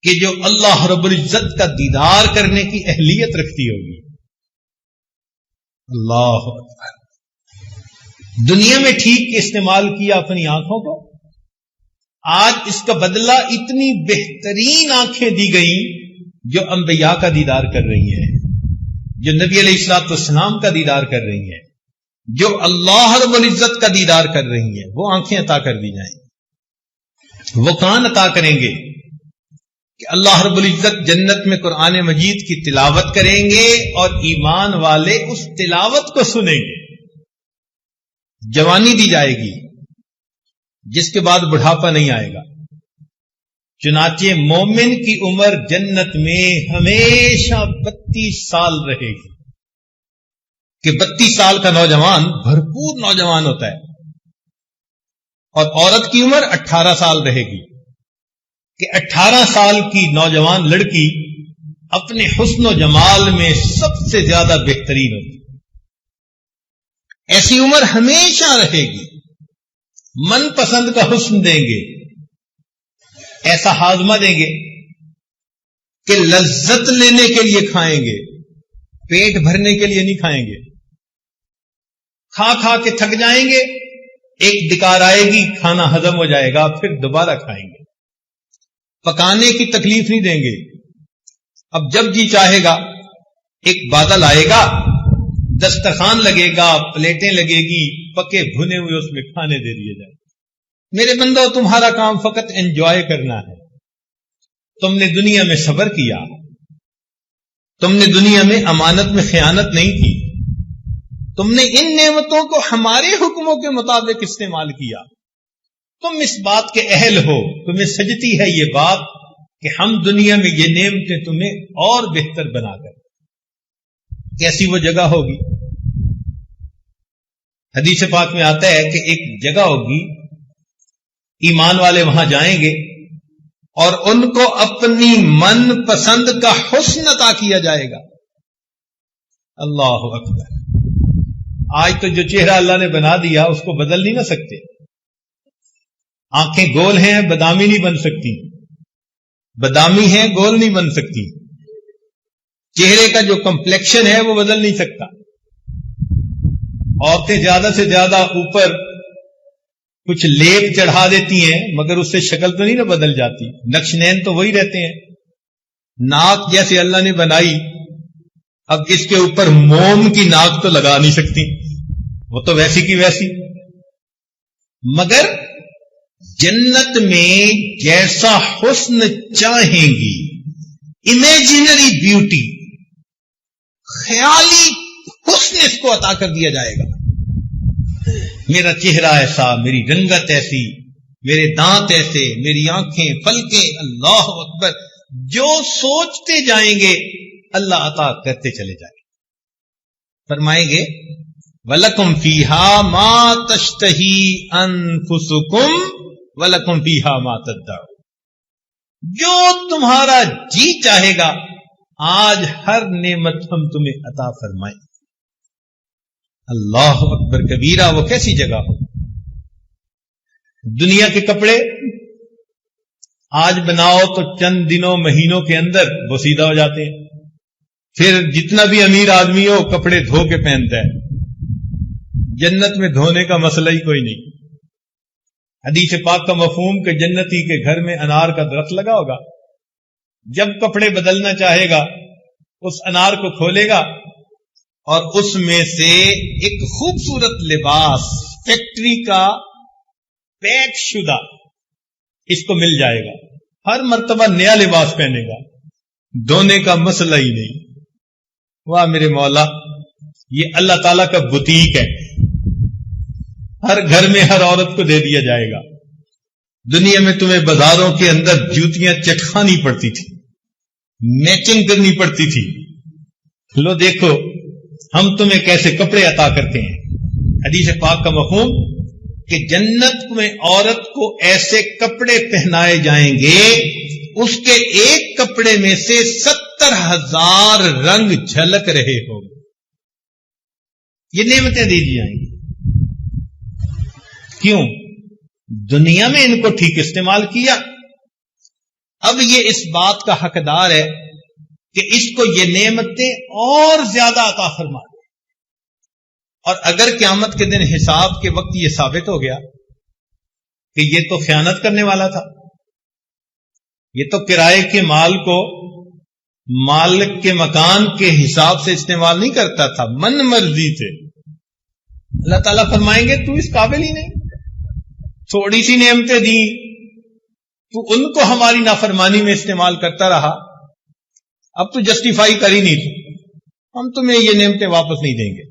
کہ جو اللہ رب العزت کا دیدار کرنے کی اہلیت رکھتی ہوگی. اللہ اکبر. دنیا میں ٹھیک استعمال کیا اپنی آنکھوں کو، آج اس کا بدلہ اتنی بہترین آنکھیں دی گئیں جو انبیاء کا دیدار کر رہی ہیں، جو نبی علیہ الصلوۃ والسلام کا دیدار کر رہی ہیں، جو اللہ رب العزت کا دیدار کر رہی ہیں، وہ آنکھیں عطا کر دی جائیں. وہ کان عطا کریں گے کہ اللہ رب العزت جنت میں قرآن مجید کی تلاوت کریں گے اور ایمان والے اس تلاوت کو سنیں گے. جوانی دی جائے گی جس کے بعد بڑھاپا نہیں آئے گا. چنانچہ مومن کی عمر جنت میں ہمیشہ 32 سال رہے گی کہ 32 سال کا نوجوان بھرپور نوجوان ہوتا ہے، اور عورت کی عمر 18 سال رہے گی کہ 18 سال کی نوجوان لڑکی اپنے حسن و جمال میں سب سے زیادہ بہترین ہوتی ہے. ایسی عمر ہمیشہ رہے گی. من پسند کا حسن دیں گے، ایسا ہاضمہ دیں گے کہ لذت لینے کے لیے کھائیں گے، پیٹ بھرنے کے لیے نہیں کھائیں گے. کھا کھا کے تھک جائیں گے، ایک ڈکار آئے گی، کھانا ہضم ہو جائے گا، پھر دوبارہ کھائیں گے. پکانے کی تکلیف نہیں دیں گے. اب جب جی چاہے گا ایک بادل آئے گا، دسترخوان لگے گا، پلیٹیں لگے گی، پکے بھنے ہوئے اس میں کھانے دے دیے جائیں. میرے بندو، تمہارا کام فقط انجوائے کرنا ہے. تم نے دنیا میں صبر کیا، تم نے دنیا میں امانت میں خیانت نہیں کی، تم نے ان نعمتوں کو ہمارے حکموں کے مطابق استعمال کیا. تم اس بات کے اہل ہو، تمہیں سجتی ہے یہ بات کہ ہم دنیا میں یہ نعمتیں تمہیں اور بہتر بنا کر. کیسی وہ جگہ ہوگی؟ حدیث پاک میں آتا ہے کہ ایک جگہ ہوگی، ایمان والے وہاں جائیں گے اور ان کو اپنی من پسند کا حسن عطا کیا جائے گا. اللہ اکبر. آج تو جو چہرہ اللہ نے بنا دیا اس کو بدل نہیں نہ سکتے. آنکھیں گول ہیں، بادامی نہیں بن سکتی، بادامی ہیں، گول نہیں بن سکتی. چہرے کا جو کمپلیکشن ہے وہ بدل نہیں سکتا. عورتیں زیادہ سے زیادہ اوپر کچھ لیپ چڑھا دیتی ہیں مگر اس سے شکل تو نہیں نہ بدل جاتی. نقش نین تو وہی رہتے ہیں. ناک جیسے اللہ نے بنائی، اب اس کے اوپر موم کی ناک تو لگا نہیں سکتی، وہ تو ویسی کی ویسی. مگر جنت میں جیسا حسن چاہیں گی، امیجنری بیوٹی، خیالی حسن اس کو عطا کر دیا جائے گا. میرا چہرہ ایسا، میری رنگت ایسی، میرے دانت ایسے، میری آنکھیں، پلکیں. اللہ اکبر. جو سوچتے جائیں گے اللہ عطا کرتے چلے جائیں گے. فرمائیں گے وَلَكُمْ فِيهَا مَا تَشْتَهِي أَنفُسُكُمْ وَلَكُمْ فِيهَا مَا تَدَّعُونَ. جو تمہارا جی چاہے گا آج ہر نعمت ہم تمہیں عطا فرمائیں. اللہ اکبر کبیرہ. وہ کیسی جگہ ہو. دنیا کے کپڑے آج بناؤ تو چند دنوں مہینوں کے اندر بوسیدہ ہو جاتے ہیں. پھر جتنا بھی امیر آدمی ہو کپڑے دھو کے پہنتا ہے. جنت میں دھونے کا مسئلہ ہی کوئی نہیں. حدیث پاک کا مفہوم کہ جنتی کے گھر میں انار کا درخت لگا ہوگا، جب کپڑے بدلنا چاہے گا اس انار کو کھولے گا اور اس میں سے ایک خوبصورت لباس فیکٹری کا پیک شدہ اس کو مل جائے گا. ہر مرتبہ نیا لباس پہنے گا، دھونے کا مسئلہ ہی نہیں. واہ میرے مولا، یہ اللہ تعالیٰ کا بوتیک ہے. ہر گھر میں ہر عورت کو دے دیا جائے گا. دنیا میں تمہیں بازاروں کے اندر جوتیاں چٹکانی پڑتی تھی، میچنگ کرنی پڑتی تھی. لو دیکھو ہم تمہیں کیسے کپڑے عطا کرتے ہیں. حدیث پاک کا مفہوم کہ جنت میں عورت کو ایسے کپڑے پہنائے جائیں گے اس کے ایک کپڑے میں سے 70,000 رنگ جھلک رہے ہوں گے. یہ نعمتیں دی جائیں گی. کیوں؟ دنیا میں ان کو ٹھیک استعمال کیا. اب یہ اس بات کا حقدار ہے کہ اس کو یہ نعمتیں اور زیادہ عطا فرما دے. اور اگر قیامت کے دن حساب کے وقت یہ ثابت ہو گیا کہ یہ تو خیانت کرنے والا تھا، یہ تو کرائے کے مال کو مالک کے مکان کے حساب سے استعمال نہیں کرتا تھا، من مرضی سے، اللہ تعالیٰ فرمائیں گے تو اس قابل ہی نہیں، تھوڑی سی نعمتیں دی تو ان کو ہماری نافرمانی میں استعمال کرتا رہا، اب تو جسٹیفائی کر ہی نہیں تھی، ہم تمہیں یہ نعمتیں واپس نہیں دیں گے.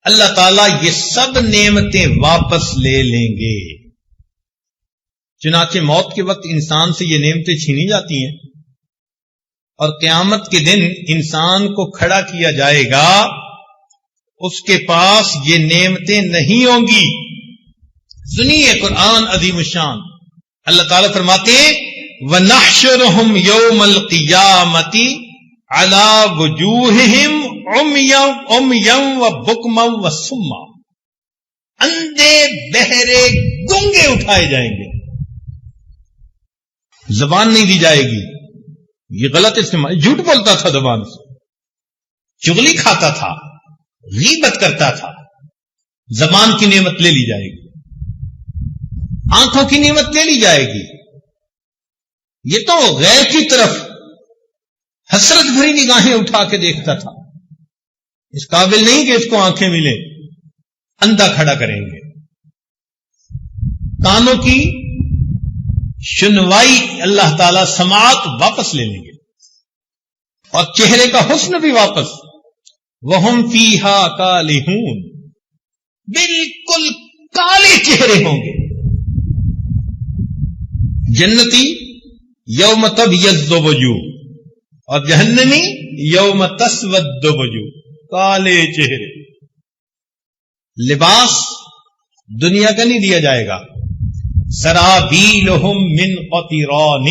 اللہ تعالیٰ یہ سب نعمتیں واپس لے لیں گے. چنانچہ موت کے وقت انسان سے یہ نعمتیں چھینی جاتی ہیں، اور قیامت کے دن انسان کو کھڑا کیا جائے گا، اس کے پاس یہ نعمتیں نہیں ہوں گی. سنیے قرآن عظیم الشان، اللہ تعالیٰ فرماتے ہیں وَنَحْشُرُهُمْ يَوْمَ الْقِيَامَةِ عَلَى وُجُوهِهِمْ عُمْيًا وَبُكْمًا وَصُمًّا. اندھے بہرے گونگے اٹھائے جائیں گے، زبان نہیں دی جائے گی. یہ غلط استعمال، جھوٹ بولتا تھا زبان سے، چغلی کھاتا تھا، غیبت کرتا تھا، زبان کی نعمت لے لی جائے گی، آنکھوں کی نعمت لے لی جائے گی. یہ تو غیر کی طرف حسرت بھری نگاہیں اٹھا کے دیکھتا تھا، اس قابل نہیں کہ اس کو آنکھیں ملیں، اندھا کھڑا کریں گے. کانوں کی سنوائی اللہ تعالی سماعت واپس لے لیں گے، اور چہرے کا حسن بھی واپس. وَهُمْ فِيهَا كَالِحُونَ، بالکل کالے چہرے ہوں گے. جنتی یوم تبیض وجوہ اور جہنمی یوم تسود وجوہ، کالے چہرے. لباس دنیا کا نہیں دیا جائے گا. سرابیلہم من قطران،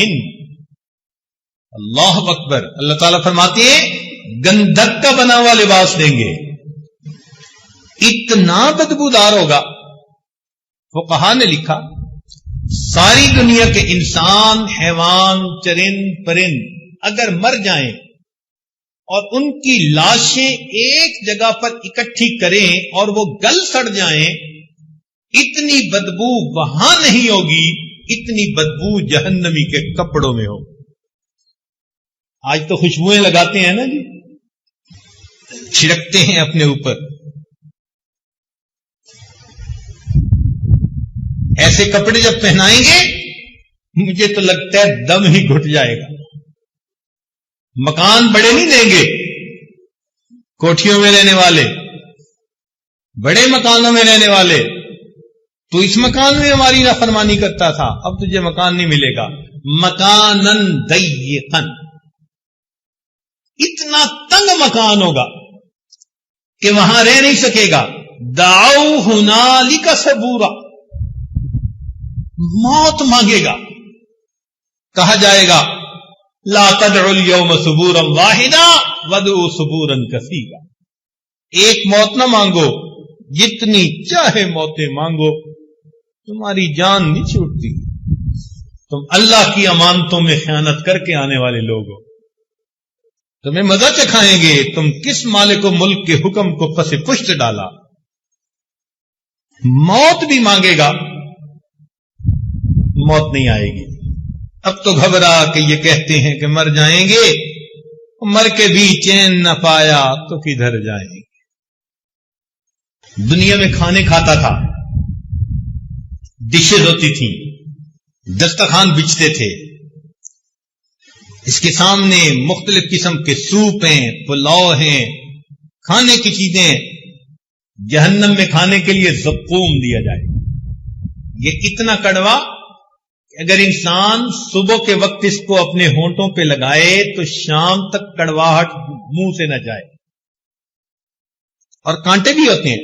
اللہ اکبر. اللہ تعالیٰ فرماتے ہیں گندھک کا بنا ہوا لباس دیں گے، اتنا بدبودار ہوگا. فقہا نے لکھا ساری دنیا کے انسان، حیوان، چرند پرند اگر مر جائیں اور ان کی لاشیں ایک جگہ پر اکٹھی کریں اور وہ گل سڑ جائیں، اتنی بدبو وہاں نہیں ہوگی، اتنی بدبو جہنمی کے کپڑوں میں ہوگی. آج تو خوشبوئیں لگاتے ہیں نا جی، چھڑکتے ہیں اپنے اوپر. ایسے کپڑے جب پہنائیں گے مجھے تو لگتا ہے دم ہی گھٹ جائے گا. مکان بڑے نہیں دیں گے، کوٹھیوں میں رہنے والے، بڑے مکانوں میں رہنے والے. تو اس مکان میں ہماری نافرمانی کرتا تھا، اب تجھے مکان نہیں ملے گا. مکانن ضیقن، اتنا تنگ مکان ہوگا کہ وہاں رہ نہیں سکے گا. دعوا ہنالک ثبورا، موت مانگے گا. کہا جائے گا لا تدعوا اليوم ثبورا واحدا وادعوا ثبورا کثیرا. ایک موت نہ مانگو، جتنی چاہے موتیں مانگو، تمہاری جان نہیں چھوٹتی. تم اللہ کی امانتوں میں خیانت کر کے آنے والے لوگ ہو، تمہیں مزہ چکھائیں گے. تم کس مالک و ملک کے حکم کو پس پشت ڈالا. موت بھی مانگے گا، موت نہیں آئے گی. اب تو گھبرا کہ یہ کہتے ہیں کہ مر جائیں گے، مر کے بھی چین نہ پایا تو کدھر جائیں گے. دنیا میں کھانے کھاتا تھا، ڈشز ہوتی تھیں، دسترخوان بچھتے تھے، اس کے سامنے مختلف قسم کے سوپ ہیں، پلاؤ ہیں، کھانے کی چیزیں. جہنم میں کھانے کے لیے زقوم دیا جائے. یہ اتنا کڑوا کہ اگر انسان صبح کے وقت اس کو اپنے ہونٹوں پہ لگائے تو شام تک کڑواہٹ منہ سے نہ جائے. اور کانٹے بھی ہوتے ہیں،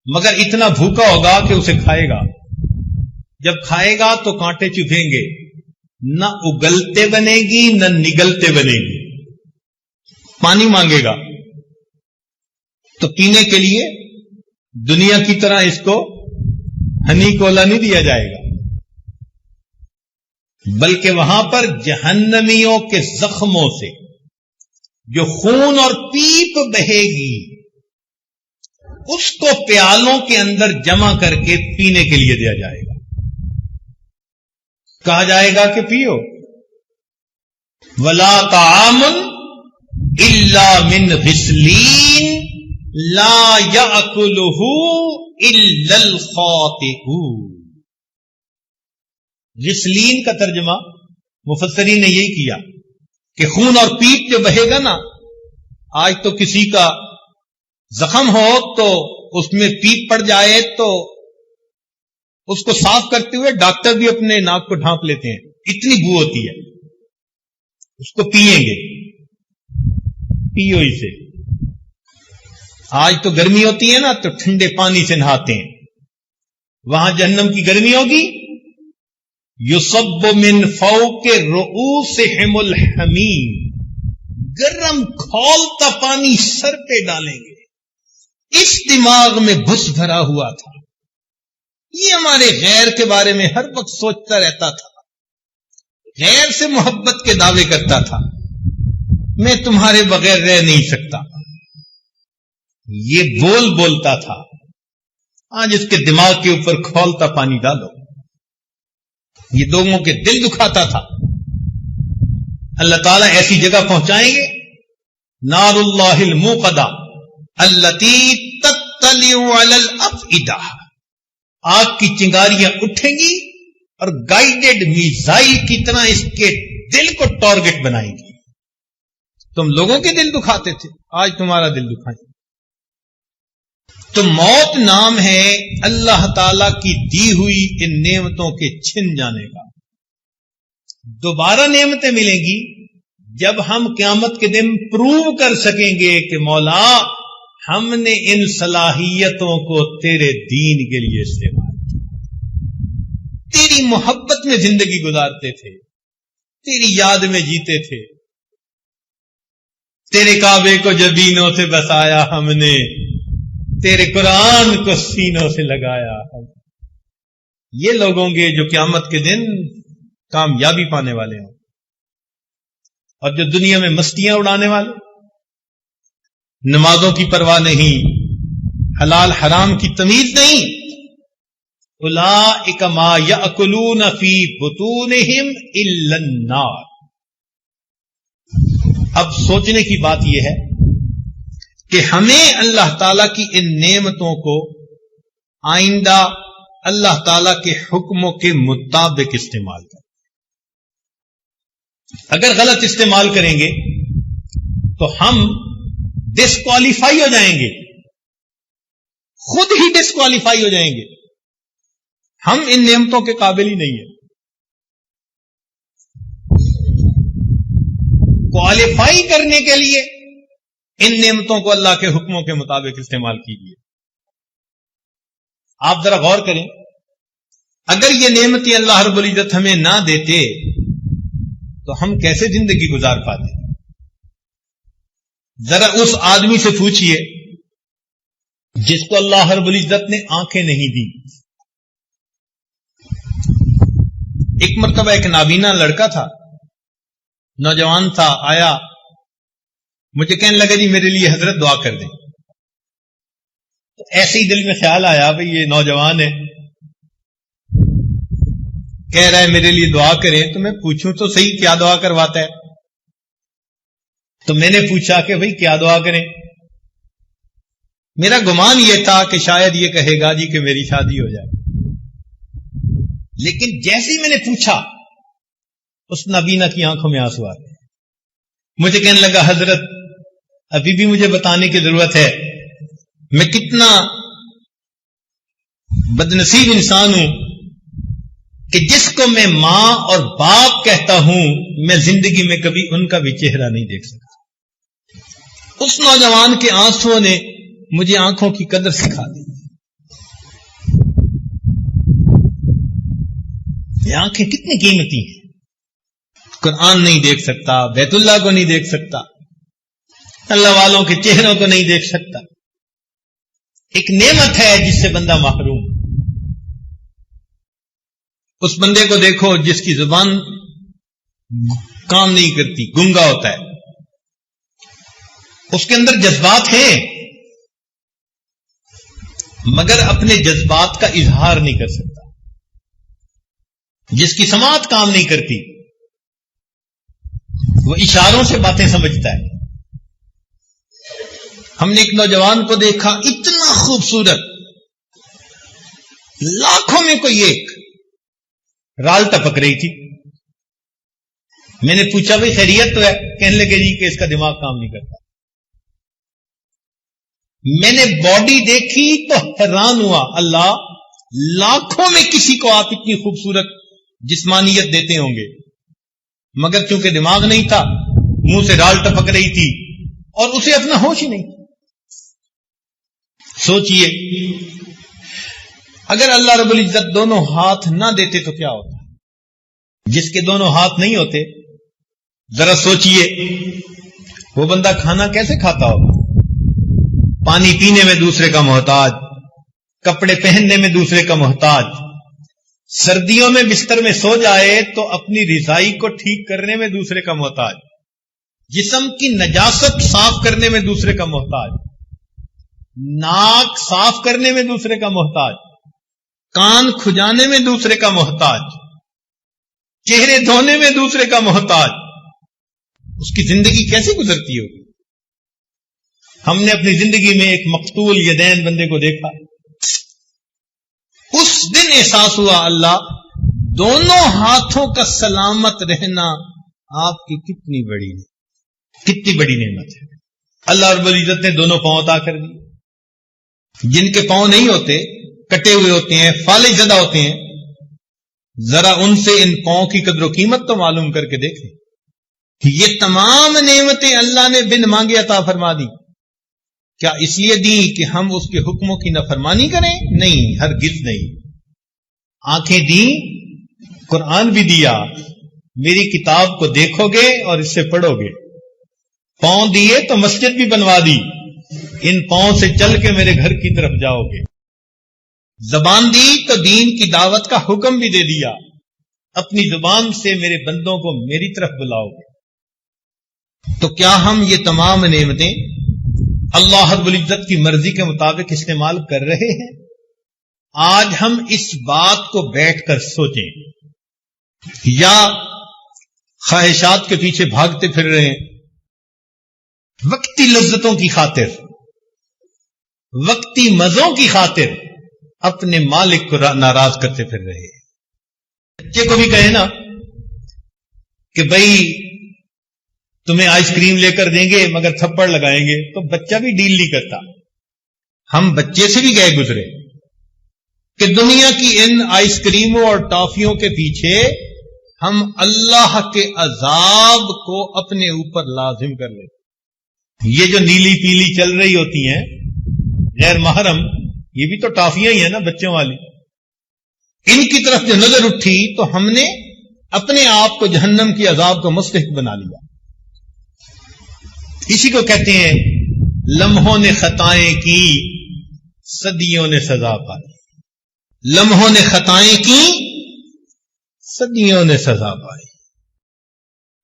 مگر اتنا بھوکا ہوگا کہ اسے کھائے گا. جب کھائے گا تو کانٹے چبھیں گے، نہ اگلتے بنے گی نہ نگلتے بنے گی. پانی مانگے گا تو پینے کے لیے دنیا کی طرح اس کو ہنی کولا نہیں دیا جائے گا. بلکہ وہاں پر جہنمیوں کے زخموں سے جو خون اور پیپ بہے گی اس کو پیالوں کے اندر جمع کر کے پینے کے لیے دیا جائے گا. کہا جائے گا کہ پیو. ولا طعام الا من غسلین لا یاکلہ الا الخاطئون. غسلین کا ترجمہ مفسرین نے یہی کیا کہ خون اور پیپ جو بہے گا نا، آج تو کسی کا زخم ہو تو اس میں پیپ پڑ جائے تو اس کو صاف کرتے ہوئے ڈاکٹر بھی اپنے ناک کو ڈھانپ لیتے ہیں، اتنی بو ہوتی ہے. اس کو پیئیں گے، پیو اسے. آج تو گرمی ہوتی ہے نا تو ٹھنڈے پانی سے نہاتے ہیں، وہاں جہنم کی گرمی ہوگی. یصب من فوق رؤوسہم الحمیم، گرم کھولتا پانی سر پہ ڈالیں گے. اس دماغ میں بھس بھرا ہوا تھا. یہ ہمارے غیر کے بارے میں ہر وقت سوچتا رہتا تھا، غیر سے محبت کے دعوے کرتا تھا، میں تمہارے بغیر رہ نہیں سکتا. یہ بولتا تھا. آج اس کے دماغ کے اوپر کھولتا پانی ڈالو. یہ لوگوں کے دل دکھاتا تھا. اللہ تعالیٰ ایسی جگہ پہنچائیں گے، نار اللہ الموقدہ التی تطلع علی الافئدہ، آگ کی چنگاریاں اٹھیں گی اور گائیڈڈ میزائل کی طرح اس کے دل کو ٹارگٹ بنائیں گی. تم لوگوں کے دل دکھاتے تھے، آج تمہارا دل دکھائیں. تو موت نام ہے اللہ تعالی کی دی ہوئی ان نعمتوں کے چھن جانے کا. دوبارہ نعمتیں ملیں گی جب ہم قیامت کے دن پروو کر سکیں گے کہ مولا ہم نے ان صلاحیتوں کو تیرے دین کے لیے استعمال کیا، تیری محبت میں زندگی گزارتے تھے، تیری یاد میں جیتے تھے، تیرے کعبے کو جبینوں سے بسایا ہم نے، تیرے قرآن کو سینوں سے لگایا. یہ لوگ ہوں گے جو قیامت کے دن کامیابی پانے والے ہوں. اور جو دنیا میں مستیاں اڑانے والے، نمازوں کی پرواہ نہیں، حلال حرام کی تمیز نہیں، اولئک ما یأکلون فی بطونہم الا النار. اب سوچنے کی بات یہ ہے کہ ہمیں اللہ تعالی کی ان نعمتوں کو آئندہ اللہ تعالی کے حکموں کے مطابق استعمال کریں. اگر غلط استعمال کریں گے تو ہم ڈسکوالیفائی ہو جائیں گے، خود ہی ڈسکوالیفائی ہو جائیں گے. ہم ان نعمتوں کے قابل ہی نہیں ہیں. کوالیفائی کرنے کے لیے ان نعمتوں کو اللہ کے حکموں کے مطابق استعمال کیجیے. آپ ذرا غور کریں، اگر یہ نعمتیں اللہ رب العزت ہمیں نہ دیتے تو ہم کیسے زندگی گزار پاتے؟ ذرا اس آدمی سے پوچھئے جس کو اللہ رب العزت نے آنکھیں نہیں دی. ایک مرتبہ ایک نابینا لڑکا تھا، نوجوان تھا، آیا مجھے کہنے لگا جی میرے لیے حضرت دعا کر دیں. تو ایسے ہی دل میں خیال آیا بھئی یہ نوجوان ہے، کہہ رہا ہے میرے لیے دعا کریں، تو میں پوچھوں تو صحیح کیا دعا کرواتا ہے. تو میں نے پوچھا کہ بھئی کیا دعا کریں. میرا گمان یہ تھا کہ شاید یہ کہے گا جی کہ میری شادی ہو جائے. لیکن جیسے ہی میں نے پوچھا اس نابینا کی آنکھوں میں آنسو آ گئے. مجھے کہنے لگا حضرت ابھی بھی مجھے بتانے کی ضرورت ہے میں کتنا بدنصیب انسان ہوں کہ جس کو میں ماں اور باپ کہتا ہوں میں زندگی میں کبھی ان کا بھی چہرہ نہیں دیکھ سکتا. اس نوجوان کے آنسوؤں نے مجھے آنکھوں کی قدر سکھا دی. یہ آنکھیں کتنی قیمتی ہیں. قرآن نہیں دیکھ سکتا، بیت اللہ کو نہیں دیکھ سکتا، اللہ والوں کے چہروں کو نہیں دیکھ سکتا. ایک نعمت ہے جس سے بندہ محروم. اس بندے کو دیکھو جس کی زبان کام نہیں کرتی، گنگا ہوتا ہے، اس کے اندر جذبات ہیں مگر اپنے جذبات کا اظہار نہیں کر سکتا، جس کی سماعت کام نہیں کرتی وہ اشاروں سے باتیں سمجھتا ہے۔ ہم نے ایک نوجوان کو دیکھا، اتنا خوبصورت، لاکھوں میں کوئی ایک، رال ٹپک رہی تھی۔ میں نے پوچھا بھائی خیریت تو ہے؟ کہنے لگے جی کہ اس کا دماغ کام نہیں کرتا۔ میں نے باڈی دیکھی تو حیران ہوا، اللہ، لاکھوں میں کسی کو آپ اتنی خوبصورت جسمانیت دیتے ہوں گے مگر چونکہ دماغ نہیں تھا، منہ سے رال ٹپک رہی تھی اور اسے اپنا ہوش ہی نہیں تھا۔ سوچئے اگر اللہ رب العزت دونوں ہاتھ نہ دیتے تو کیا ہوتا؟ جس کے دونوں ہاتھ نہیں ہوتے، ذرا سوچئے وہ بندہ کھانا کیسے کھاتا ہوگا؟ پانی پینے میں دوسرے کا محتاج، کپڑے پہننے میں دوسرے کا محتاج، سردیوں میں بستر میں سو جائے تو اپنی رضائی کو ٹھیک کرنے میں دوسرے کا محتاج، جسم کی نجاست صاف کرنے میں دوسرے کا محتاج، ناک صاف کرنے میں دوسرے کا محتاج، کان کھجانے میں دوسرے کا محتاج، چہرے دھونے میں دوسرے کا محتاج، اس کی زندگی کیسے گزرتی ہوگی؟ ہم نے اپنی زندگی میں ایک مقتول یدین بندے کو دیکھا، اس دن احساس ہوا اللہ دونوں ہاتھوں کا سلامت رہنا آپ کی کتنی بڑی نعمت ہے۔ اللہ رب العزت نے دونوں پاؤں عطا کر دی۔ جن کے پاؤں نہیں ہوتے، کٹے ہوئے ہوتے ہیں، فالج زدہ ہوتے ہیں، ذرا ان سے ان پاؤں کی قدر و قیمت تو معلوم کر کے دیکھیں۔ یہ تمام نعمتیں اللہ نے بن مانگے عطا فرما دی، کیا اس لیے دی کہ ہم اس کے حکموں کی نافرمانی کریں؟ نہیں، ہرگز نہیں۔ آنکھیں دی، قرآن بھی دیا، میری کتاب کو دیکھو گے اور اس سے پڑھو گے۔ پاؤں دیے تو مسجد بھی بنوا دی، ان پاؤں سے چل کے میرے گھر کی طرف جاؤ گے۔ زبان دی تو دین کی دعوت کا حکم بھی دے دیا، اپنی زبان سے میرے بندوں کو میری طرف بلاؤ گے۔ تو کیا ہم یہ تمام نعمتیں اللہ رب العزت کی مرضی کے مطابق استعمال کر رہے ہیں؟ آج ہم اس بات کو بیٹھ کر سوچیں، یا خواہشات کے پیچھے بھاگتے پھر رہے ہیں، وقتی لذتوں کی خاطر، وقتی مزوں کی خاطر اپنے مالک کو ناراض کرتے پھر رہے ہیں۔ بچے کو بھی کہے نا کہ بھائی تمہیں آئس کریم لے کر دیں گے مگر تھپڑ لگائیں گے، تو بچہ بھی ڈیل نہیں کرتا۔ ہم بچے سے بھی گئے گزرے کہ دنیا کی ان آئس کریموں اور ٹافیوں کے پیچھے ہم اللہ کے عذاب کو اپنے اوپر لازم کر لیتے۔ یہ جو نیلی پیلی چل رہی ہوتی ہیں غیر محرم، یہ بھی تو ٹافیاں ہی ہیں نا بچوں والی، ان کی طرف جو نظر اٹھی تو ہم نے اپنے آپ کو جہنم کی عذاب کو مستحق بنا لیا۔ اسی کو کہتے ہیں لمحوں نے خطائیں کی، صدیوں نے سزا پائی۔ لمحوں نے خطائیں کی، صدیوں نے سزا پائی۔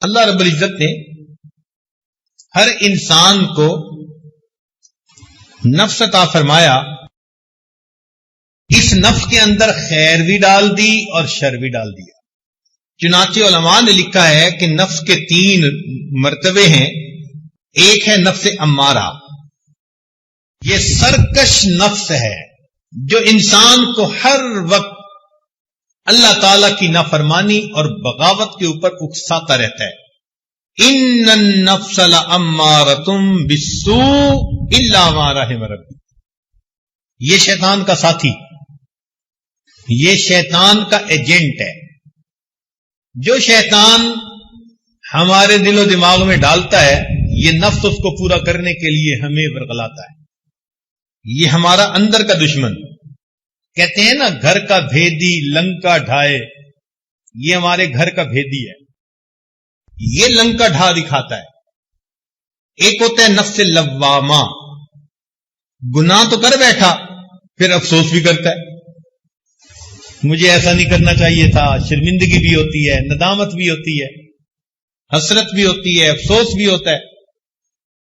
اللہ رب العزت نے ہر انسان کو نفس عطا فرمایا، اس نفس کے اندر خیر بھی ڈال دی اور شر بھی ڈال دیا۔ چنانچہ علماء نے لکھا ہے کہ نفس کے 3 مرتبے ہیں۔ ایک ہے نفس امارہ، یہ سرکش نفس ہے جو انسان کو ہر وقت اللہ تعالی کی نافرمانی اور بغاوت کے اوپر اکساتا رہتا ہے۔ ان النفس لامارۃ بالسوء الا ما رحم ربی، یہ شیطان کا ساتھی، یہ شیطان کا ایجنٹ ہے۔ جو شیطان ہمارے دل و دماغ میں ڈالتا ہے، یہ نفس اس کو پورا کرنے کے لیے ہمیں ورغلاتا ہے۔ یہ ہمارا اندر کا دشمن، کہتے ہیں نا گھر کا بھیدی لنکا ڈھائے، یہ ہمارے گھر کا بھیدی ہے، یہ لنکا ڈھا دکھاتا ہے۔ ایک ہوتا ہے نفس لوامہ، گناہ تو کر بیٹھا پھر افسوس بھی کرتا ہے، مجھے ایسا نہیں کرنا چاہیے تھا، شرمندگی بھی ہوتی ہے، ندامت بھی ہوتی ہے، حسرت بھی ہوتی ہے، افسوس بھی ہوتا ہے.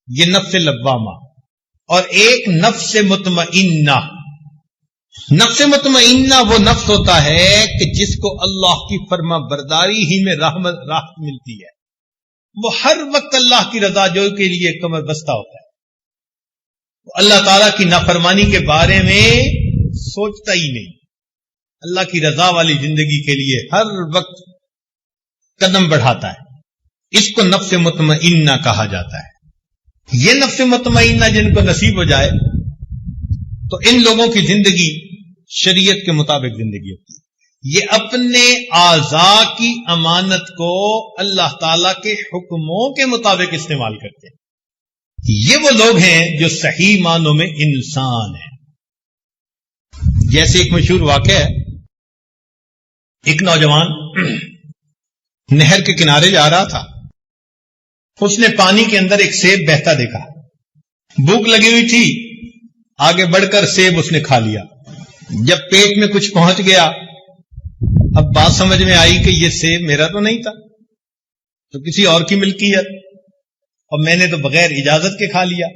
یہ نفس لوامہ. اور ایک نفس مطمئنہ. نفس مطمئنہ وہ نفس ہوتا ہے کہ جس کو اللہ کی فرما برداری ہی میں راحت ملتی ہے. وہ ہر وقت اللہ کی رضا جوئی کے لیے کمر بستہ ہوتا ہے. وہ اللہ تعالیٰ کی نافرمانی کے بارے میں سوچتا ہی نہیں. اللہ کی رضا والی زندگی کے لیے ہر وقت قدم بڑھاتا ہے. اس کو نفس مطمئنہ کہا جاتا ہے. یہ نفس مطمئنہ جن کو نصیب ہو جائے تو ان لوگوں کی زندگی شریعت کے مطابق زندگی ہوتی ہے. یہ اپنے اعضاء کی امانت کو اللہ تعالی کے حکموں کے مطابق استعمال کرتے ہیں. یہ وہ لوگ ہیں جو صحیح معنوں میں انسان ہیں. جیسے ایک مشہور واقعہ ہے، ایک نوجوان نہر کے کنارے جا رہا تھا. اس نے پانی کے اندر ایک سیب بہتا دیکھا. بھوک لگی ہوئی تھی، آگے بڑھ کر سیب اس نے کھا لیا. جب پیٹ میں کچھ پہنچ گیا، اب بات سمجھ میں آئی کہ یہ سیب میرا تو نہیں تھا، تو کسی اور کی ملکیت، اور میں نے تو بغیر اجازت کے کھا لیا.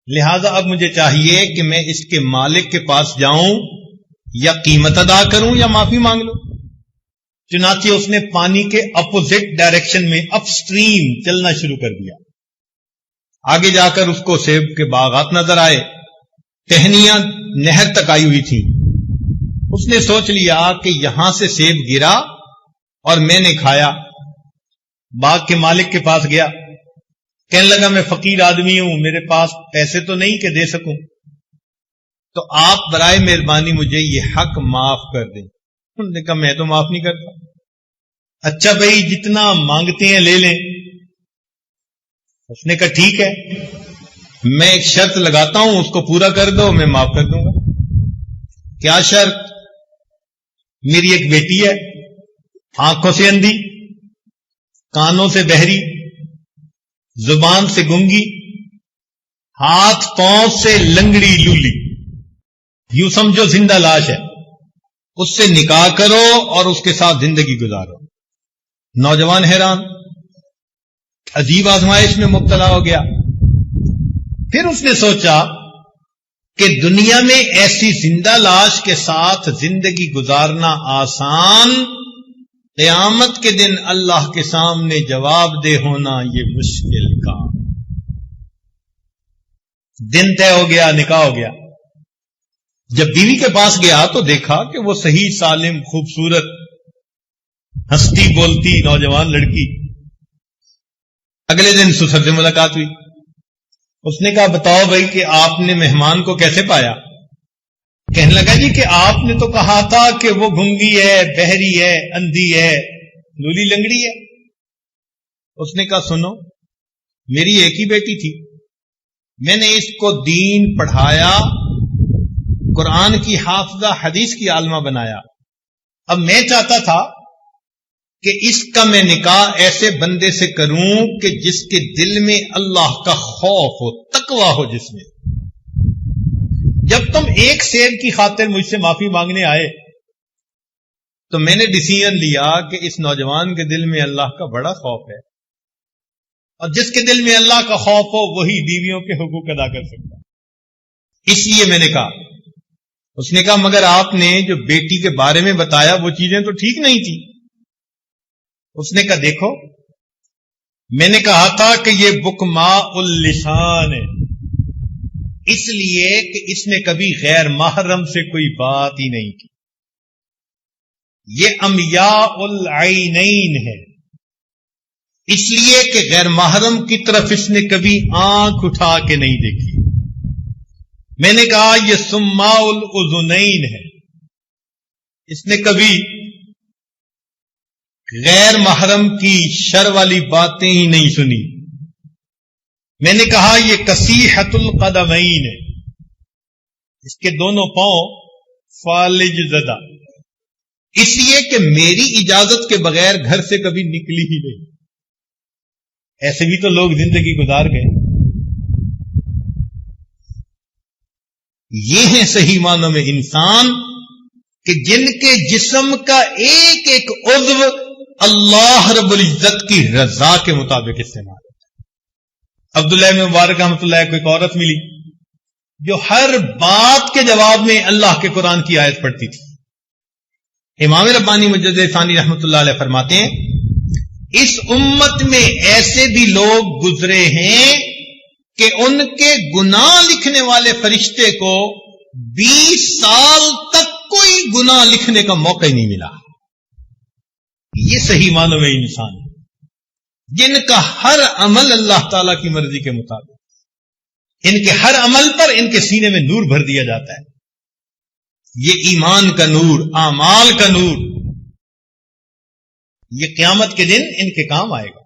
لہذا اب مجھے چاہیے کہ میں اس کے مالک کے پاس جاؤں، یا قیمت ادا کروں یا معافی مانگ لوں. چنانچہ اس نے پانی کے اپوزٹ ڈائریکشن میں اپ سٹریم چلنا شروع کر دیا. آگے جا کر اس کو سیب کے باغات نظر آئے، ٹہنیاں نہر تک آئی ہوئی تھی. اس نے سوچ لیا کہ یہاں سے سیب گرا اور میں نے کھایا. باغ کے مالک کے پاس گیا، کہنے لگا میں فقیر آدمی ہوں، میرے پاس پیسے تو نہیں کہ دے سکوں، تو آپ برائے مہربانی مجھے یہ حق معاف کر دیں. انہوں نے کہا میں تو معاف نہیں کرتا. اچھا بھائی جتنا مانگتے ہیں لے لیں. اس نے کہا ٹھیک ہے، میں ایک شرط لگاتا ہوں، اس کو پورا کر دو، میں معاف کر دوں گا. کیا شرط؟ میری ایک بیٹی ہے، آنکھوں سے اندھی، کانوں سے بہری، زبان سے گنگی، ہاتھ پاؤں سے لنگڑی لولی، یوں سمجھو زندہ لاش ہے. اس سے نکاح کرو اور اس کے ساتھ زندگی گزارو. نوجوان حیران، عجیب آزمائش میں مبتلا ہو گیا. پھر اس نے سوچا کہ دنیا میں ایسی زندہ لاش کے ساتھ زندگی گزارنا آسان، قیامت کے دن اللہ کے سامنے جواب دہ ہونا یہ مشکل کام. دن طے ہو گیا، نکاح ہو گیا. جب بیوی کے پاس گیا تو دیکھا کہ وہ صحیح سالم خوبصورت ہنستی بولتی نوجوان لڑکی. اگلے دن سسر سے ملاقات ہوئی. اس نے کہا بتاؤ بھائی کہ آپ نے مہمان کو کیسے پایا؟ کہنے لگا جی کہ آپ نے تو کہا تھا کہ وہ گنگی ہے، بہری ہے، اندھی ہے، لولی لنگڑی ہے. اس نے کہا سنو، میری ایک ہی بیٹی تھی، میں نے اس کو دین پڑھایا، قرآن کی حافظہ، حدیث کی عالمہ بنایا. اب میں چاہتا تھا کہ اس کا میں نکاح ایسے بندے سے کروں کہ جس کے دل میں اللہ کا خوف ہو، تقویٰ ہو جس میں. جب تم ایک سیب کی خاطر مجھ سے معافی مانگنے آئے تو میں نے ڈیسیژن لیا کہ اس نوجوان کے دل میں اللہ کا بڑا خوف ہے، اور جس کے دل میں اللہ کا خوف ہو وہی بیویوں کے حقوق ادا کر سکتا. اس لیے میں نے کہا. اس نے کہا مگر آپ نے جو بیٹی کے بارے میں بتایا وہ چیزیں تو ٹھیک نہیں تھی. اس نے کہا دیکھو، میں نے کہا تھا کہ یہ بکماء اللسان ہے، اس لیے کہ اس نے کبھی غیر محرم سے کوئی بات ہی نہیں کی. یہ امیاء العینین ہے، اس لیے کہ غیر محرم کی طرف اس نے کبھی آنکھ اٹھا کے نہیں دیکھی. میں نے کہا یہ سماع الاذنین ہے، اس نے کبھی غیر محرم کی شر والی باتیں ہی نہیں سنی. میں نے کہا یہ کسیحۃ القدمین ہے، اس کے دونوں پاؤں فالج زدہ، اس لیے کہ میری اجازت کے بغیر گھر سے کبھی نکلی ہی نہیں. ایسے بھی تو لوگ زندگی گزار گئے. یہ ہیں صحیح معنوں میں انسان کہ جن کے جسم کا ایک ایک عضو اللہ رب العزت کی رضا کے مطابق استعمال ہوتا ہے۔ عبداللہ بن مبارک رحمۃ اللہ کو ایک عورت ملی جو ہر بات کے جواب میں اللہ کے قرآن کی آیت پڑھتی تھی۔ امام ربانی مجدد ثانی رحمۃ اللہ علیہ فرماتے ہیں اس امت میں ایسے بھی لوگ گزرے ہیں کہ ان کے گناہ لکھنے والے فرشتے کو 20 سال تک کوئی گناہ لکھنے کا موقع ہی نہیں ملا۔ یہ صحیح معنوں میں انسان ہے جن کا ہر عمل اللہ تعالی کی مرضی کے مطابق، ان کے ہر عمل پر ان کے سینے میں نور بھر دیا جاتا ہے۔ یہ ایمان کا نور، اعمال کا نور، یہ قیامت کے دن ان کے کام آئے گا۔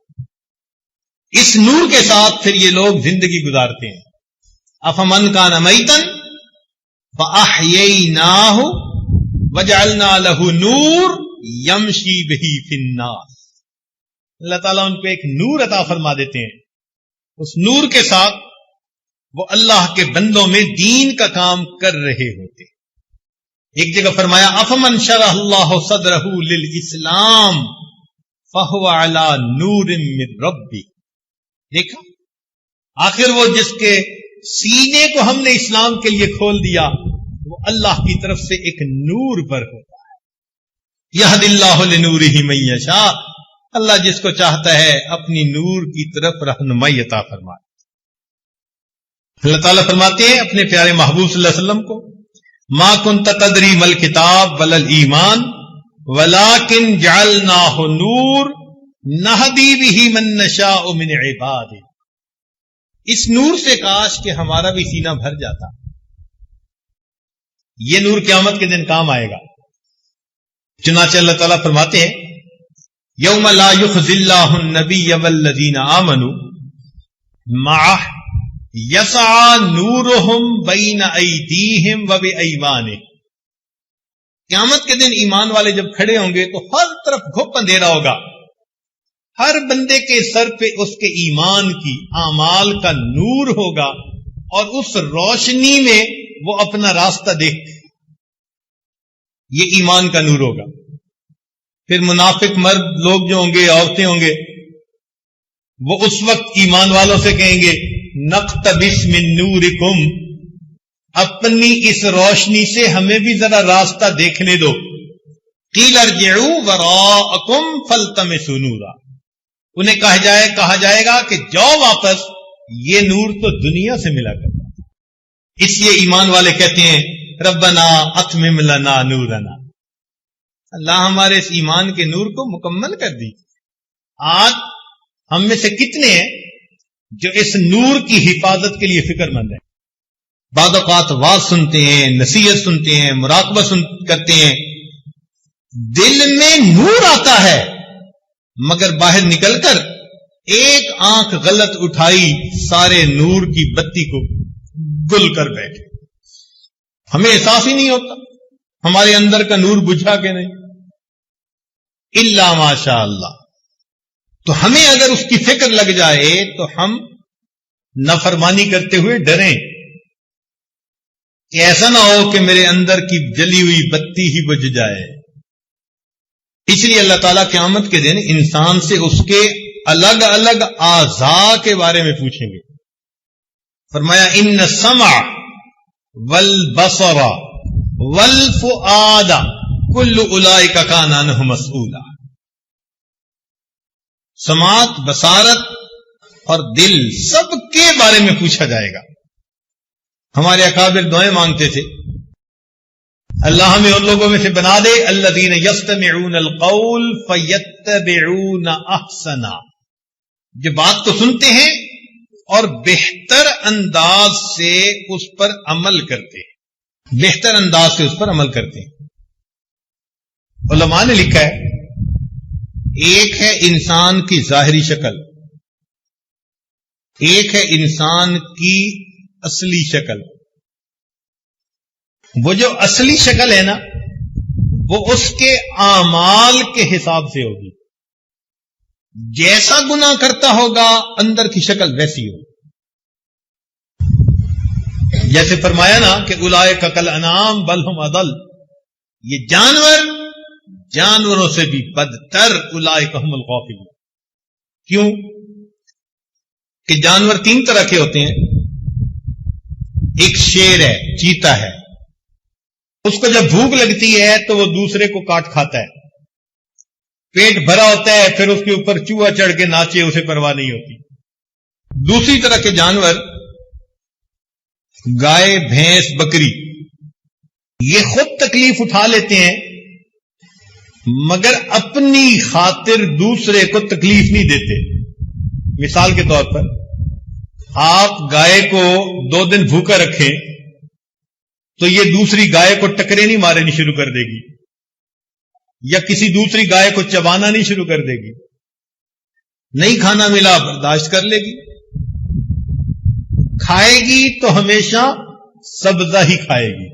اس نور کے ساتھ پھر یہ لوگ زندگی گزارتے ہیں۔ افمن کان میتن فاحییناہ وجعلنا لہ نور یمشی بہ فی الناس، اللہ تعالیٰ ان کو ایک نور عطا فرما دیتے ہیں، اس نور کے ساتھ وہ اللہ کے بندوں میں دین کا کام کر رہے ہوتے۔ ایک جگہ فرمایا افمن شرح اللہ صدرہ للاسلام فہو علی نور من ربی، دیکھا آخر وہ جس کے سینے کو ہم نے اسلام کے لیے کھول دیا وہ اللہ کی طرف سے ایک نور پر ہوتا ہے۔ یہد اللہ لنورہ من یشاء، اللہ جس کو چاہتا ہے اپنی نور کی طرف رہنمائی عطا فرمائے۔ اللہ تعالیٰ فرماتے ہیں اپنے پیارے محبوب صلی اللہ علیہ وسلم کو ما کنت تدری مل کتاب ولا الایمان ولکن جعلناہ نور نہدی بہ من نشاء من عبادہ، اس نور سے کاش کہ ہمارا بھی سینہ بھر جاتا۔ یہ نور قیامت کے دن کام آئے گا۔ چنانچہ اللہ تعالیٰ فرماتے ہیں یوم لا یخزی اللہ النبی والذین آمنوا معہ یسعی نورہم بین ایدیہم وبایمانہم، قیامت کے دن ایمان والے جب کھڑے ہوں گے تو ہر طرف گھپ اندھیرا ہوگا، ہر بندے کے سر پہ اس کے ایمان کی اعمال کا نور ہوگا اور اس روشنی میں وہ اپنا راستہ دیکھتے، یہ ایمان کا نور ہوگا۔ پھر منافق مرد لوگ جو ہوں گے، عورتیں ہوں گے، وہ اس وقت ایمان والوں سے کہیں گے نقتبس من نورکم، اپنی اس روشنی سے ہمیں بھی ذرا راستہ دیکھنے دو۔ قیل ارجعوا وراءکم فالتمسوا نورا، انہیں کہا جائے گا کہ جاؤ واپس، یہ نور تو دنیا سے ملا کرتا ہے۔ اس لیے ایمان والے کہتے ہیں ربنا اتمم لنا نورنا، اللہ ہمارے اس ایمان کے نور کو مکمل کر دی۔ آج ہم میں سے کتنے ہیں جو اس نور کی حفاظت کے لیے فکر مند ہیں؟ بعض اوقات واز سنتے ہیں، نصیحت سنتے ہیں، مراقبہ کرتے ہیں، دل میں نور آتا ہے مگر باہر نکل کر ایک آنکھ غلط اٹھائی سارے نور کی بتی کو گل کر بیٹھے، ہمیں احساس ہی نہیں ہوتا ہمارے اندر کا نور بجھا کہ نہیں، الا ماشاء اللہ۔ تو ہمیں اگر اس کی فکر لگ جائے تو ہم نافرمانی کرتے ہوئے ڈریں کہ ایسا نہ ہو کہ میرے اندر کی جلی ہوئی بتی ہی بجھ جائے۔ اس لیے اللہ تعالیٰ قیامت کے دن انسان سے اس کے الگ الگ اعضاء کے بارے میں پوچھیں گے۔ فرمایا ان السمع والبصر والفؤاد کل اولئک کان عنہ مسئولا، سماعت، بصارت اور دل سب کے بارے میں پوچھا جائے گا۔ ہمارے اکابر دعائیں مانگتے تھے اللہ ہمیں ان لوگوں میں سے بنا دے الذین یستمعون القول فیتبعون احسنا، جو بات کو سنتے ہیں اور بہتر انداز سے اس پر عمل کرتے ہیں، بہتر انداز سے اس پر عمل کرتے ہیں۔ علماء نے لکھا ہے ایک ہے انسان کی ظاہری شکل، ایک ہے انسان کی اصلی شکل۔ وہ جو اصلی شکل ہے نا وہ اس کے اعمال کے حساب سے ہوگی، جیسا گناہ کرتا ہوگا اندر کی شکل ویسی ہوگی۔ جیسے فرمایا نا کہ اولئک کالانعام بل ہم اضل، یہ جانوروں سے بھی بدتر اولئک هم الغافلون. کیوں کہ جانور 3 طرح کے ہوتے ہیں. ایک شیر ہے، چیتا ہے، اس کو جب بھوک لگتی ہے تو وہ دوسرے کو کاٹ کھاتا ہے. پیٹ بھرا ہوتا ہے، پھر اس کے اوپر چوہا چڑھ کے ناچے، اسے پرواہ نہیں ہوتی. دوسری طرح کے جانور گائے، بھینس، بکری، یہ خود تکلیف اٹھا لیتے ہیں مگر اپنی خاطر دوسرے کو تکلیف نہیں دیتے. مثال کے طور پر آپ گائے کو 2 دن بھوکا رکھیں تو یہ دوسری گائے کو ٹکرے نہیں مارنی شروع کر دے گی، یا کسی دوسری گائے کو چبانا نہیں شروع کر دے گی. نہیں کھانا ملا برداشت کر لے گی، کھائے گی تو ہمیشہ سبزہ ہی کھائے گی.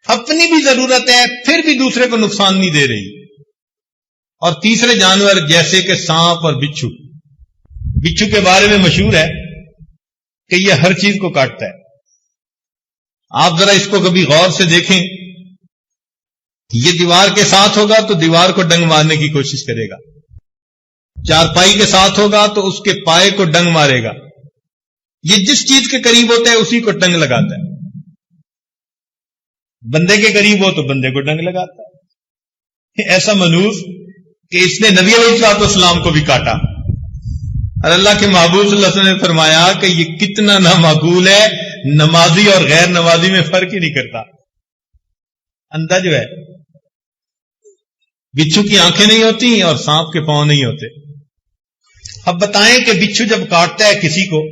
اپنی بھی ضرورت ہے پھر بھی دوسرے کو نقصان نہیں دے رہی. اور تیسرے جانور جیسے کہ سانپ اور بچھو. بچھو کے بارے میں مشہور ہے کہ یہ ہر چیز کو کاٹتا ہے. آپ ذرا اس کو کبھی غور سے دیکھیں، یہ دیوار کے ساتھ ہوگا تو دیوار کو ڈنگ مارنے کی کوشش کرے گا، چارپائی کے ساتھ ہوگا تو اس کے پائے کو ڈنگ مارے گا. یہ جس چیز کے قریب ہوتا ہے اسی کو ڈنگ لگاتا ہے. بندے کے قریب ہو تو بندے کو ڈنگ لگاتا ہے. ایسا منوس کہ اس نے نبی علیہ السلام کو بھی کاٹا، اور اللہ کے محبوب صلی اللہ علیہ وسلم نے فرمایا کہ یہ کتنا نامعقول ہے، نمازی اور غیر نمازی میں فرق ہی نہیں کرتا. اندھا جو ہے، بچھو کی آنکھیں نہیں ہوتی اور سانپ کے پاؤں نہیں ہوتے. اب بتائیں کہ بچھو جب کاٹتا ہے کسی کو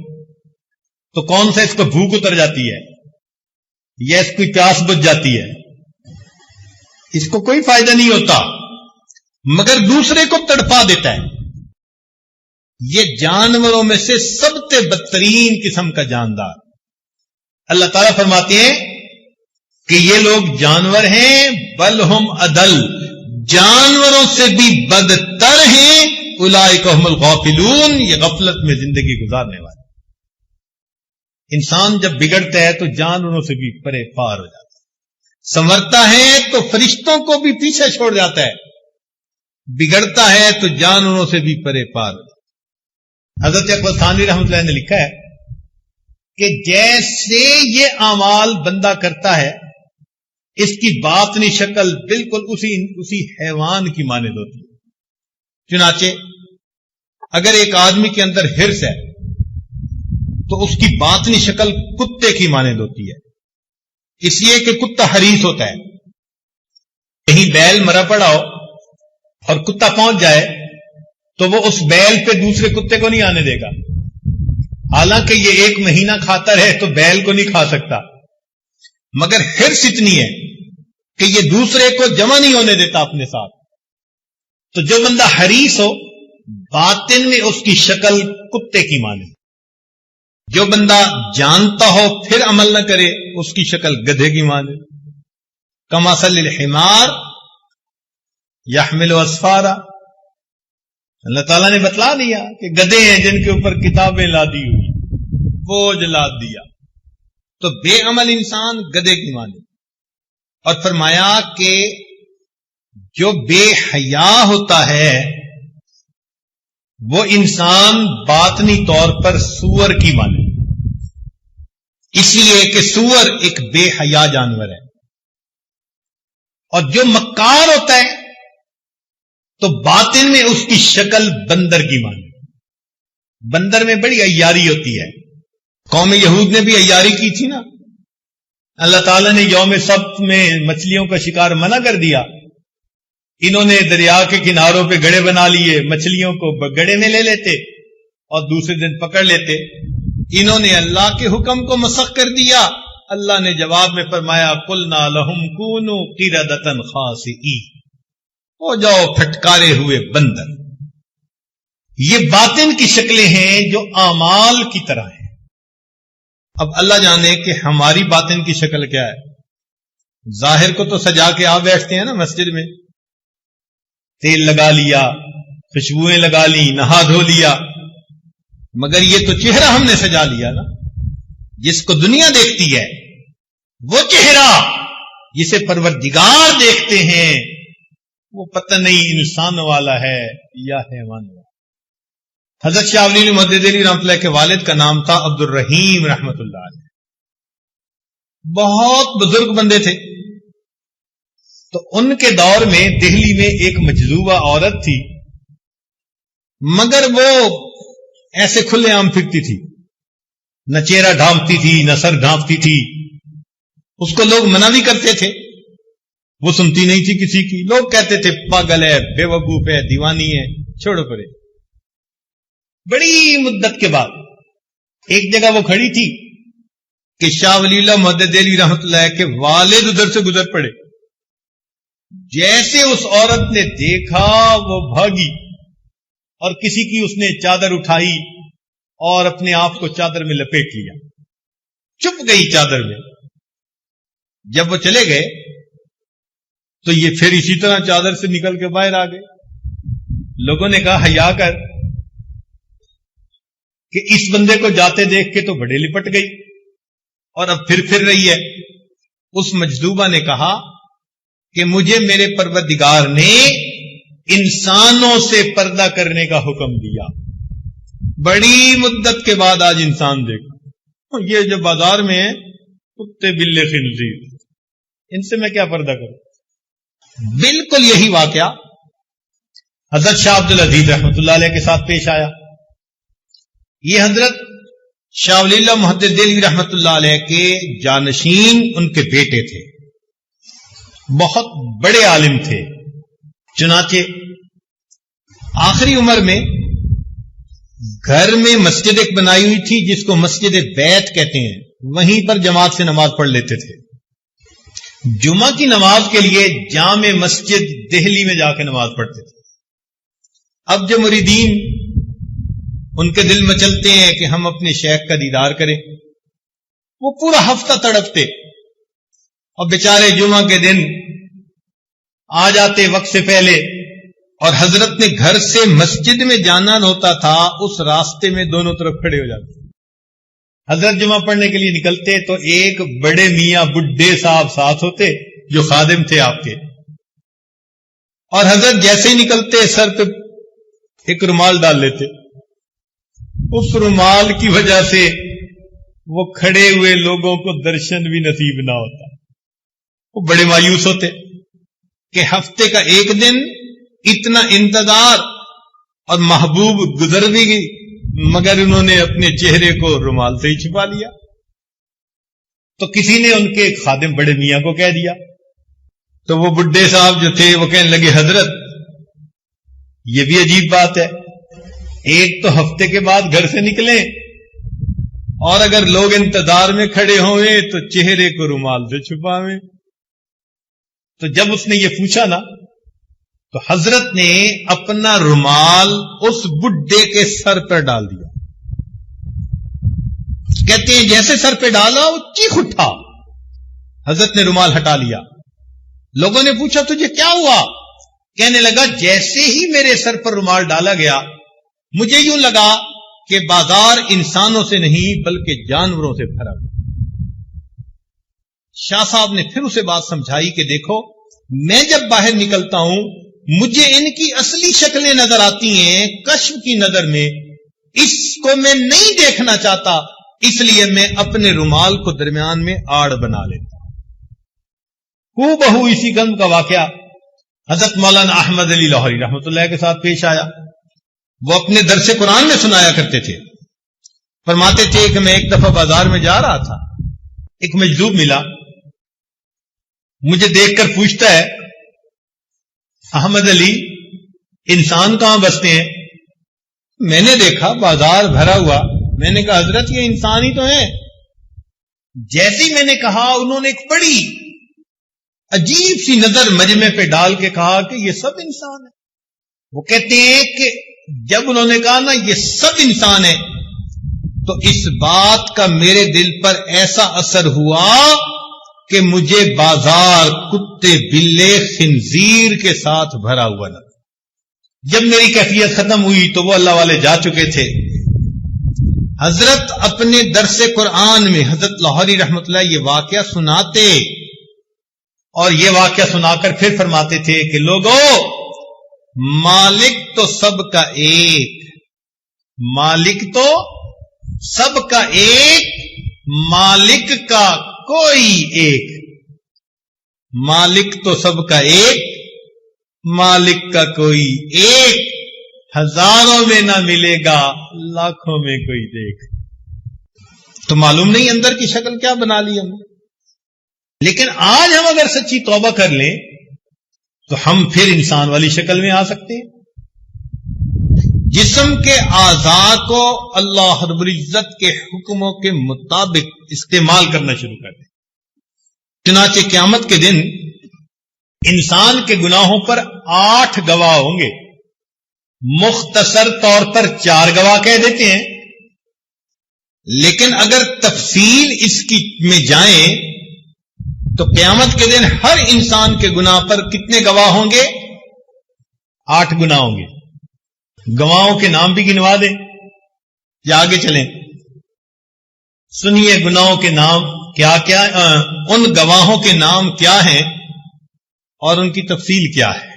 تو کون سا اس کو بھوک اتر جاتی ہے یا اس کی پیاس بجھ جاتی ہے؟ اس کو کوئی فائدہ نہیں ہوتا مگر دوسرے کو تڑپا دیتا ہے. یہ جانوروں میں سے سب سے بدترین قسم کا جاندار. اللہ تعالیٰ فرماتے ہیں کہ یہ لوگ جانور ہیں، بل ہم اضل، جانوروں سے بھی بدتر ہیں. اولئک هم الغافلون، یہ غفلت میں زندگی گزارنے والے. انسان جب بگڑتا ہے تو جانوروں سے بھی پرے پار ہو جاتا ہے، سنورتا ہے تو فرشتوں کو بھی پیچھے چھوڑ جاتا ہے، بگڑتا ہے تو جانوروں سے بھی پرے پار ہو جاتا ہے. حضرت اکبر ثانوی رحمۃ اللہ نے لکھا ہے کہ جیسے یہ اعمال بندہ کرتا ہے اس کی باطنی شکل بالکل اسی حیوان کی مانند ہوتی ہے. چنانچہ اگر ایک آدمی کے اندر حرص ہے تو اس کی باطنی شکل کتے کی مانند ہوتی ہے، اس لیے کہ کتا حریص ہوتا ہے. کہیں بیل مرا پڑا ہو اور کتا پہنچ جائے تو وہ اس بیل پہ دوسرے کتے کو نہیں آنے دے گا، حالانکہ یہ 1 مہینہ کھاتا رہے تو بیل کو نہیں کھا سکتا، مگر حرص اتنی ہے کہ یہ دوسرے کو جمع نہیں ہونے دیتا اپنے ساتھ. تو جو بندہ حریص ہو باطن میں اس کی شکل کتے کی مانے، جو بندہ جانتا ہو پھر عمل نہ کرے اس کی شکل گدھے کی مانے. کمثل الحمار یحمل اسفارا، اللہ تعالیٰ نے بتلا دیا کہ گدھے ہیں جن کے اوپر کتابیں لادی ہوئی، بوجھ لاد دیا. تو بے عمل انسان گدھے کی مانے. اور فرمایا کہ جو بے حیا ہوتا ہے وہ انسان باطنی طور پر سور کی مانے، اس لیے کہ سور ایک بے حیا جانور ہے. اور جو مکار ہوتا ہے تو باطن میں اس کی شکل بندر کی مانے. بندر میں بڑی عیاری ہوتی ہے. قوم یہود نے بھی عیاری کی تھی نا. اللہ تعالیٰ نے یوم سبت میں مچھلیوں کا شکار منع کر دیا. انہوں نے دریا کے کناروں پہ گڑے بنا لیے، مچھلیوں کو گڑے میں لے لیتے اور دوسرے دن پکڑ لیتے. انہوں نے اللہ کے حکم کو مسخ کر دیا. اللہ نے جواب میں فرمایا قلنا لہم کونوا قردۃ خاسئین، ہو جاؤ پھٹکارے ہوئے بندر. یہ باطن کی شکلیں ہیں جو اعمال کی طرح ہیں. اب اللہ جانے کہ ہماری باطن کی شکل کیا ہے. ظاہر کو تو سجا کے آ بیٹھتے ہیں نا مسجد میں، تیل لگا لیا، خوشبوئیں لگا لی، نہا دھو لیا، مگر یہ تو چہرہ ہم نے سجا لیا نا. جس کو دنیا دیکھتی ہے وہ چہرہ جسے پروردگار دیکھتے ہیں وہ پتہ نہیں انسان والا ہے یا حیوان والا. حضرت شاہ ولی محدث علی رحمۃ اللہ کے والد کا نام تھا عبد الرحیم رحمۃ اللہ علیہ. بہت بزرگ بندے تھے. تو ان کے دور میں دہلی میں ایک مجذوبہ عورت تھی، مگر وہ ایسے کھلے عام پھرتی تھی، نہ چہرہ ڈھانپتی تھی نہ سر ڈھانپتی تھی. اس کو لوگ منع بھی کرتے تھے، وہ سنتی نہیں تھی کسی کی. لوگ کہتے تھے پاگل ہے، بے وقوف ہے، دیوانی ہے، چھوڑو پرے. بڑی مدت کے بعد ایک جگہ وہ کھڑی تھی کہ شاہ ولی اللہ محدث علی رحمۃ اللہ کے والد ادھر سے گزر پڑے. جیسے اس عورت نے دیکھا وہ بھاگی اور کسی کی اس نے چادر اٹھائی اور اپنے آپ کو چادر میں لپیٹ لیا، چھپ گئی چادر میں. جب وہ چلے گئے تو یہ پھر اسی طرح چادر سے نکل کے باہر آ گئے. لوگوں نے کہا حیا کر، کہ اس بندے کو جاتے دیکھ کے تو بڑے لپٹ گئی اور اب پھر رہی ہے. اس مجذوبہ نے کہا کہ مجھے میرے پروردگار نے انسانوں سے پردہ کرنے کا حکم دیا. بڑی مدت کے بعد آج انسان دیکھا، یہ جو بازار میں ہے کتے بلے خنزیر، ان سے میں کیا پردہ کروں. بالکل یہی واقعہ حضرت شاہ عبد العزیز رحمۃ اللہ علیہ کے ساتھ پیش آیا. یہ حضرت شاہ ولی اللہ محدث دہلوی رحمۃ اللہ علیہ کے جانشین ان کے بیٹے تھے، بہت بڑے عالم تھے. چنانچہ آخری عمر میں گھر میں مسجد ایک بنائی ہوئی تھی جس کو مسجد بیت کہتے ہیں، وہیں پر جماعت سے نماز پڑھ لیتے تھے. جمعہ کی نماز کے لیے جامع مسجد دہلی میں جا کے نماز پڑھتے تھے. اب جو مریدین ان کے دل میں چلتے ہیں کہ ہم اپنے شیخ کا دیدار کریں، وہ پورا ہفتہ تڑپتے اور بیچارے جمعہ کے دن آ جاتے وقت سے پہلے، اور حضرت نے گھر سے مسجد میں جانا ہوتا تھا، اس راستے میں دونوں طرف کھڑے ہو جاتے. حضرت جمعہ پڑھنے کے لیے نکلتے تو ایک بڑے میاں بڈھے صاحب ساتھ ہوتے جو خادم تھے آپ کے، اور حضرت جیسے ہی نکلتے سر پہ ایک رومال ڈال لیتے. اس رومال کی وجہ سے وہ کھڑے ہوئے لوگوں کو درشن بھی نصیب نہ ہوتا. وہ بڑے مایوس ہوتے کہ ہفتے کا ایک دن اتنا انتظار اور محبوب گزر بھی گئی، مگر انہوں نے اپنے چہرے کو رومال سے ہی چھپا لیا. تو کسی نے ان کے خادم بڑے میاں کو کہہ دیا. تو وہ بڈھے صاحب جو تھے وہ کہنے لگے حضرت یہ بھی عجیب بات ہے، ایک تو ہفتے کے بعد گھر سے نکلیں اور اگر لوگ انتظار میں کھڑے ہوئے تو چہرے کو رومال سے چھپاویں. تو جب اس نے یہ پوچھا نا تو حضرت نے اپنا رومال اس بڈھے کے سر پر ڈال دیا. کہتے ہیں جیسے سر پہ ڈالا وہ چیخ اٹھا. حضرت نے رومال ہٹا لیا. لوگوں نے پوچھا تجھے کیا ہوا؟ کہنے لگا جیسے ہی میرے سر پر رومال ڈالا گیا مجھے یوں لگا کہ بازار انسانوں سے نہیں بلکہ جانوروں سے بھرا ہوا. شاہ صاحب نے پھر اسے بات سمجھائی کہ دیکھو میں جب باہر نکلتا ہوں مجھے ان کی اصلی شکلیں نظر آتی ہیں کشف کی نظر میں، اس کو میں نہیں دیکھنا چاہتا، اس لیے میں اپنے رومال کو درمیان میں آڑ بنا لیتا ہوں. ہو بہو اسی قسم کا واقعہ حضرت مولانا احمد علی لاہوری رحمۃ اللہ کے ساتھ پیش آیا. وہ اپنے درس قرآن میں سنایا کرتے تھے. فرماتے تھے کہ میں ایک دفعہ بازار میں جا رہا تھا، ایک مجذوب ملا، مجھے دیکھ کر پوچھتا ہے احمد علی انسان کہاں بستے ہیں؟ میں نے دیکھا بازار بھرا ہوا. میں نے کہا حضرت یہ انسان ہی تو ہیں. جیسے ہی میں نے کہا انہوں نے ایک بڑی عجیب سی نظر مجمع پہ ڈال کے کہا کہ یہ سب انسان ہیں. وہ کہتے ہیں کہ جب انہوں نے کہا نا یہ سب انسان ہیں تو اس بات کا میرے دل پر ایسا اثر ہوا کہ مجھے بازار کتے بلے خنزیر کے ساتھ بھرا ہوا لگا. جب میری کیفیت ختم ہوئی تو وہ اللہ والے جا چکے تھے. حضرت اپنے درس قرآن میں حضرت لاہوری رحمۃ اللہ یہ واقعہ سناتے اور یہ واقعہ سنا کر پھر فرماتے تھے کہ لوگوں، مالک تو سب کا ایک، مالک تو سب کا ایک، مالک کا کوئی ایک، مالک تو سب کا ایک، مالک کا کوئی ایک، ہزاروں میں نہ ملے گا لاکھوں میں کوئی دیکھ۔ تو معلوم نہیں اندر کی شکل کیا بنا لی ہم نے۔ لیکن آج ہم اگر سچی توبہ کر لیں تو ہم پھر انسان والی شکل میں آ سکتے ہیں، جسم کے اعضاء کو اللہ رب العزت کے حکموں کے مطابق استعمال کرنا شروع کر دیں۔ چنانچہ قیامت کے دن انسان کے گناہوں پر 8 گواہ ہوں گے، مختصر طور پر 4 گواہ کہہ دیتے ہیں، لیکن اگر تفصیل اس کی میں جائیں تو قیامت کے دن ہر انسان کے گناہ پر کتنے گواہ ہوں گے؟ 8 گناہ ہوں گے۔ گواہوں کے نام بھی گنوا دیں یا آگے چلیں؟ سنیے گناہوں کے نام کیا کیا، ان گواہوں کے نام کیا ہیں اور ان کی تفصیل کیا ہے۔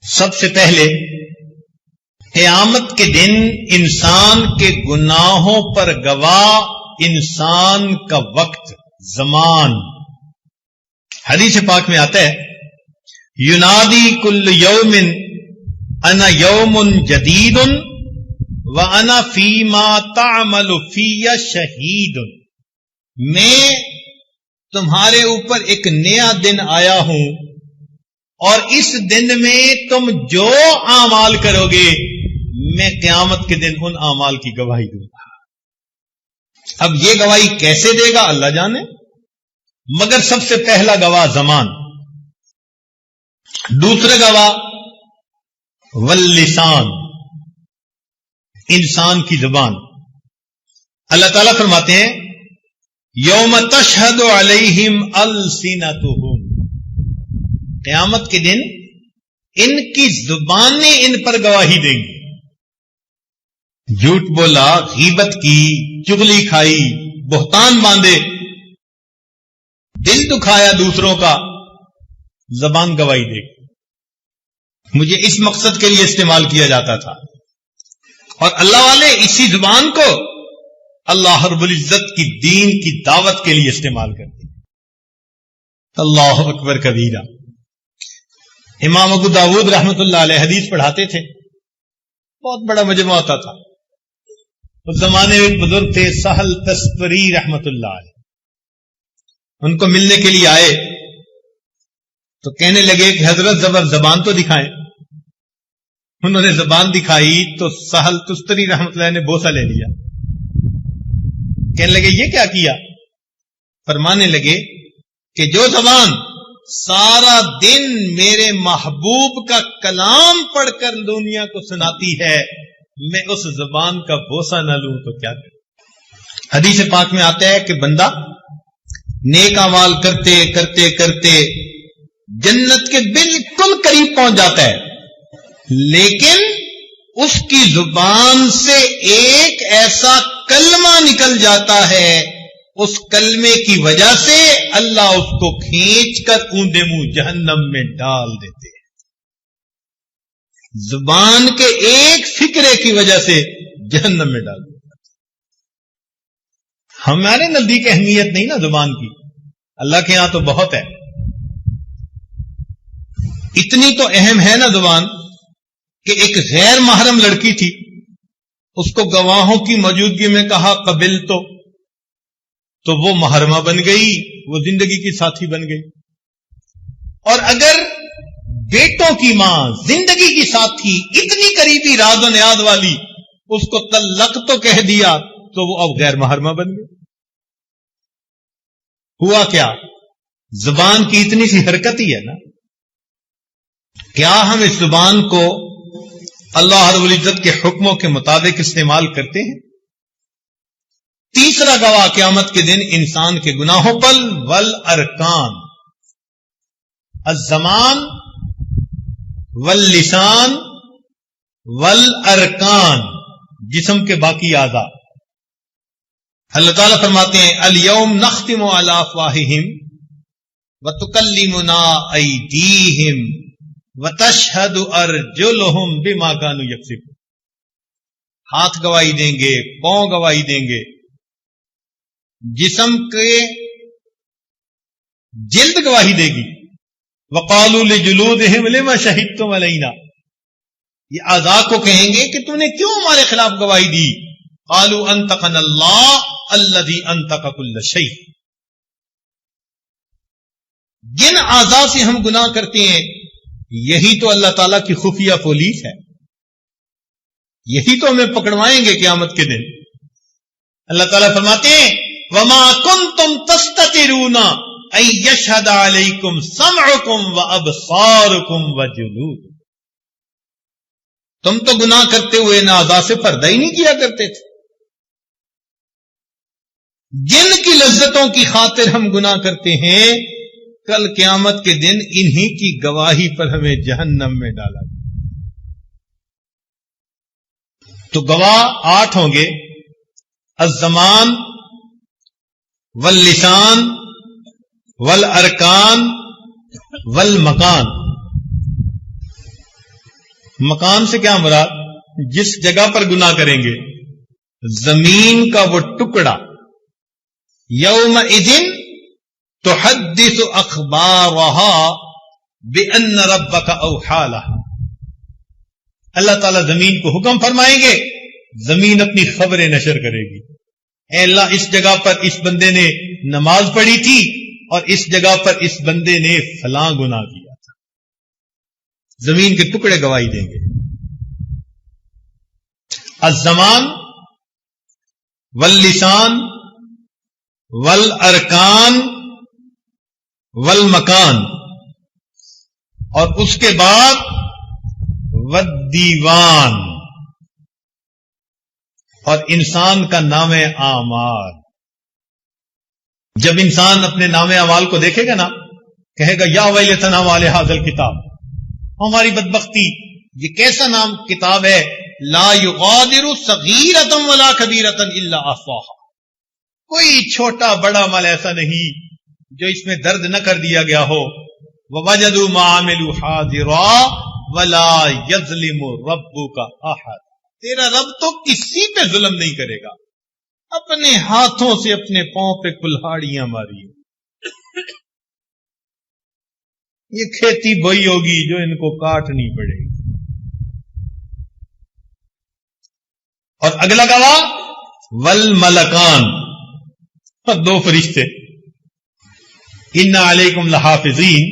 سب سے پہلے قیامت کے دن انسان کے گناہوں پر گواہ انسان کا وقت، زمان۔ حدیث پاک میں آتا ہے ینادی کل یوم انا یوم جدید وانا فیما تعمل فی شہید، میں تمہارے اوپر ایک نیا دن آیا ہوں اور اس دن میں تم جو اعمال کرو گے میں قیامت کے دن ان اعمال کی گواہی دوں گا۔ اب یہ گواہی کیسے دے گا اللہ جانے، مگر سب سے پہلا گواہ زمان، دوسرا گواہ واللسان، انسان کی زبان۔ اللہ تعالیٰ فرماتے ہیں یوم تشہد علیہم السنتہم، قیامت کے دن ان کی زبانیں ان پر گواہی دیں گی۔ جھوٹ بولا، غیبت کی، چغلی کھائی، بہتان باندھے، دل دکھایا دوسروں کا، زبان گواہی دے گی۔ مجھے اس مقصد کے لیے استعمال کیا جاتا تھا، اور اللہ والے اسی زبان کو اللہ رب العزت کی دین کی دعوت کے لیے استعمال کرتے ہیں۔ اللہ اکبر کبیرہ۔ امام ابو داود رحمت اللہ علیہ حدیث پڑھاتے تھے، بہت بڑا مجمع ہوتا تھا۔ اس زمانے میں ایک بزرگ تھے سہل تستری رحمت اللہ علیہ، ان کو ملنے کے لیے آئے تو کہنے لگے کہ حضرت زبان تو دکھائیں۔ انہوں نے زبان دکھائی تو سہل تستری رحمت اللہ نے بوسہ لے لیا۔ کہنے لگے یہ کیا کیا؟ فرمانے لگے کہ جو زبان سارا دن میرے محبوب کا کلام پڑھ کر دنیا کو سناتی ہے، میں اس زبان کا بوسہ نہ لوں تو کیا کروں؟ حدیث پاک میں آتا ہے کہ بندہ نیک اعمال کرتے کرتے کرتے جنت کے بالکل قریب پہنچ جاتا ہے، لیکن اس کی زبان سے ایک ایسا کلمہ نکل جاتا ہے، اس کلمے کی وجہ سے اللہ اس کو کھینچ کر اونڈے منہ جہنم میں ڈال دیتے ہیں۔ زبان کے ایک فکرے کی وجہ سے جہنم میں ڈال دیتے ہیں۔ ہمارے نزدیک اہمیت نہیں نا زبان کی، اللہ کے ہاں تو بہت ہے۔ اتنی تو اہم ہے نا زبان کہ ایک غیر محرم لڑکی تھی، اس کو گواہوں کی موجودگی میں کہا قبل تو وہ محرمہ بن گئی، وہ زندگی کی ساتھی بن گئی۔ اور اگر بیٹوں کی ماں زندگی کی ساتھی اتنی قریبی راز و نیاز والی اس کو طلق تو کہہ دیا تو وہ اب غیر محرمہ بن گئی۔ ہوا کیا؟ زبان کی اتنی سی حرکت ہی ہے نا۔ کیا ہم اس زبان کو اللہ رب العزت کے حکموں کے مطابق استعمال کرتے ہیں؟ تیسرا گواہ قیامت کے دن انسان کے گناہوں پر والارکان، الزمان واللسان والارکان، جسم کے باقی اعضاء۔ اللہ تعالیٰ فرماتے ہیں الیوم نختم علی افواہہم، وَتُكَلِّمُنَا أَيْدِيهِمْ وَتَشْهَدُ أَرْجُلُهُمْ بِمَا كَانُوا يَكْسِبُونَ، ہاتھ گواہی دیں گے، پاؤں گواہی دیں گے، جسم کے جلد گواہی دے گی۔ وَقَالُوا لِجُلُودِهِمْ لِمَ شَهِدتُّمْ عَلَيْنَا، یہ اعضاء کو کہیں گے کہ تم نے کیوں ہمارے خلاف گواہی دی؟ قَالُوا أَنطَقَنَا اللَّهُ الَّذِي أَنطَقَ كُلَّ شَيْءٍ، جن اعضاء سے ہم گناہ کرتے ہیں یہی تو اللہ تعالیٰ کی خفیہ پولیس ہے، یہی تو ہمیں پکڑوائیں گے قیامت کے دن۔ اللہ تعالیٰ فرماتے ہیں وَمَا كُنْتُمْ تَسْتَتِرُونَ أَن يَشْهَدَ عَلَيْكُمْ سَمْعُكُمْ وَأَبْصَارُكُمْ وَجُلُودُكُمْ، تم تو گناہ کرتے ہوئے ان اعضاء سے پردہ ہی نہیں کیا کرتے تھے۔ جن کی لذتوں کی خاطر ہم گناہ کرتے ہیں، کل قیامت کے دن انہی کی گواہی پر ہمیں جہنم میں ڈالا جائے۔ تو گواہ 8 ہوں گے، الزمان واللسان والارکان والمکان۔ مکان سے کیا مراد؟ جس جگہ پر گناہ کریں گے، زمین کا وہ ٹکڑا، یومئذ تحدث اخبارها بان ربک اوحی لها، اللہ تعالیٰ زمین کو حکم فرمائیں گے، زمین اپنی خبریں نشر کرے گی، اے اللہ اس جگہ پر اس بندے نے نماز پڑھی تھی اور اس جگہ پر اس بندے نے فلاں گناہ کیا تھا، زمین کے ٹکڑے گواہی دیں گے۔ الزمان واللسان والارکان والمکان، اور اس کے بعد والدیوان، اور انسان کا نام اعمال۔ جب انسان اپنے نام اعمال کو دیکھے گا نا، کہے گا یا ویلتنا مال ھذا الکتاب، ہماری بدبختی، یہ کیسا نام کتاب ہے، لا یغادر صغیرۃ ولا کبیرۃ الا احصاها، کوئی چھوٹا بڑا عمل ایسا نہیں جو اس میں درد نہ کر دیا گیا ہو۔ ووجدوا ما عملوا حاضرا ولا یظلم ربک احد، تیرا رب تو کسی پہ ظلم نہیں کرے گا، اپنے ہاتھوں سے اپنے پاؤں پہ کلہاڑیاں ماری، یہ کھیتی بوئی ہوگی جو ان کو کاٹنی پڑے گی۔ اور اگلا گواہ والملکان، اور 2 فرشتے، ان علیکم لحافظین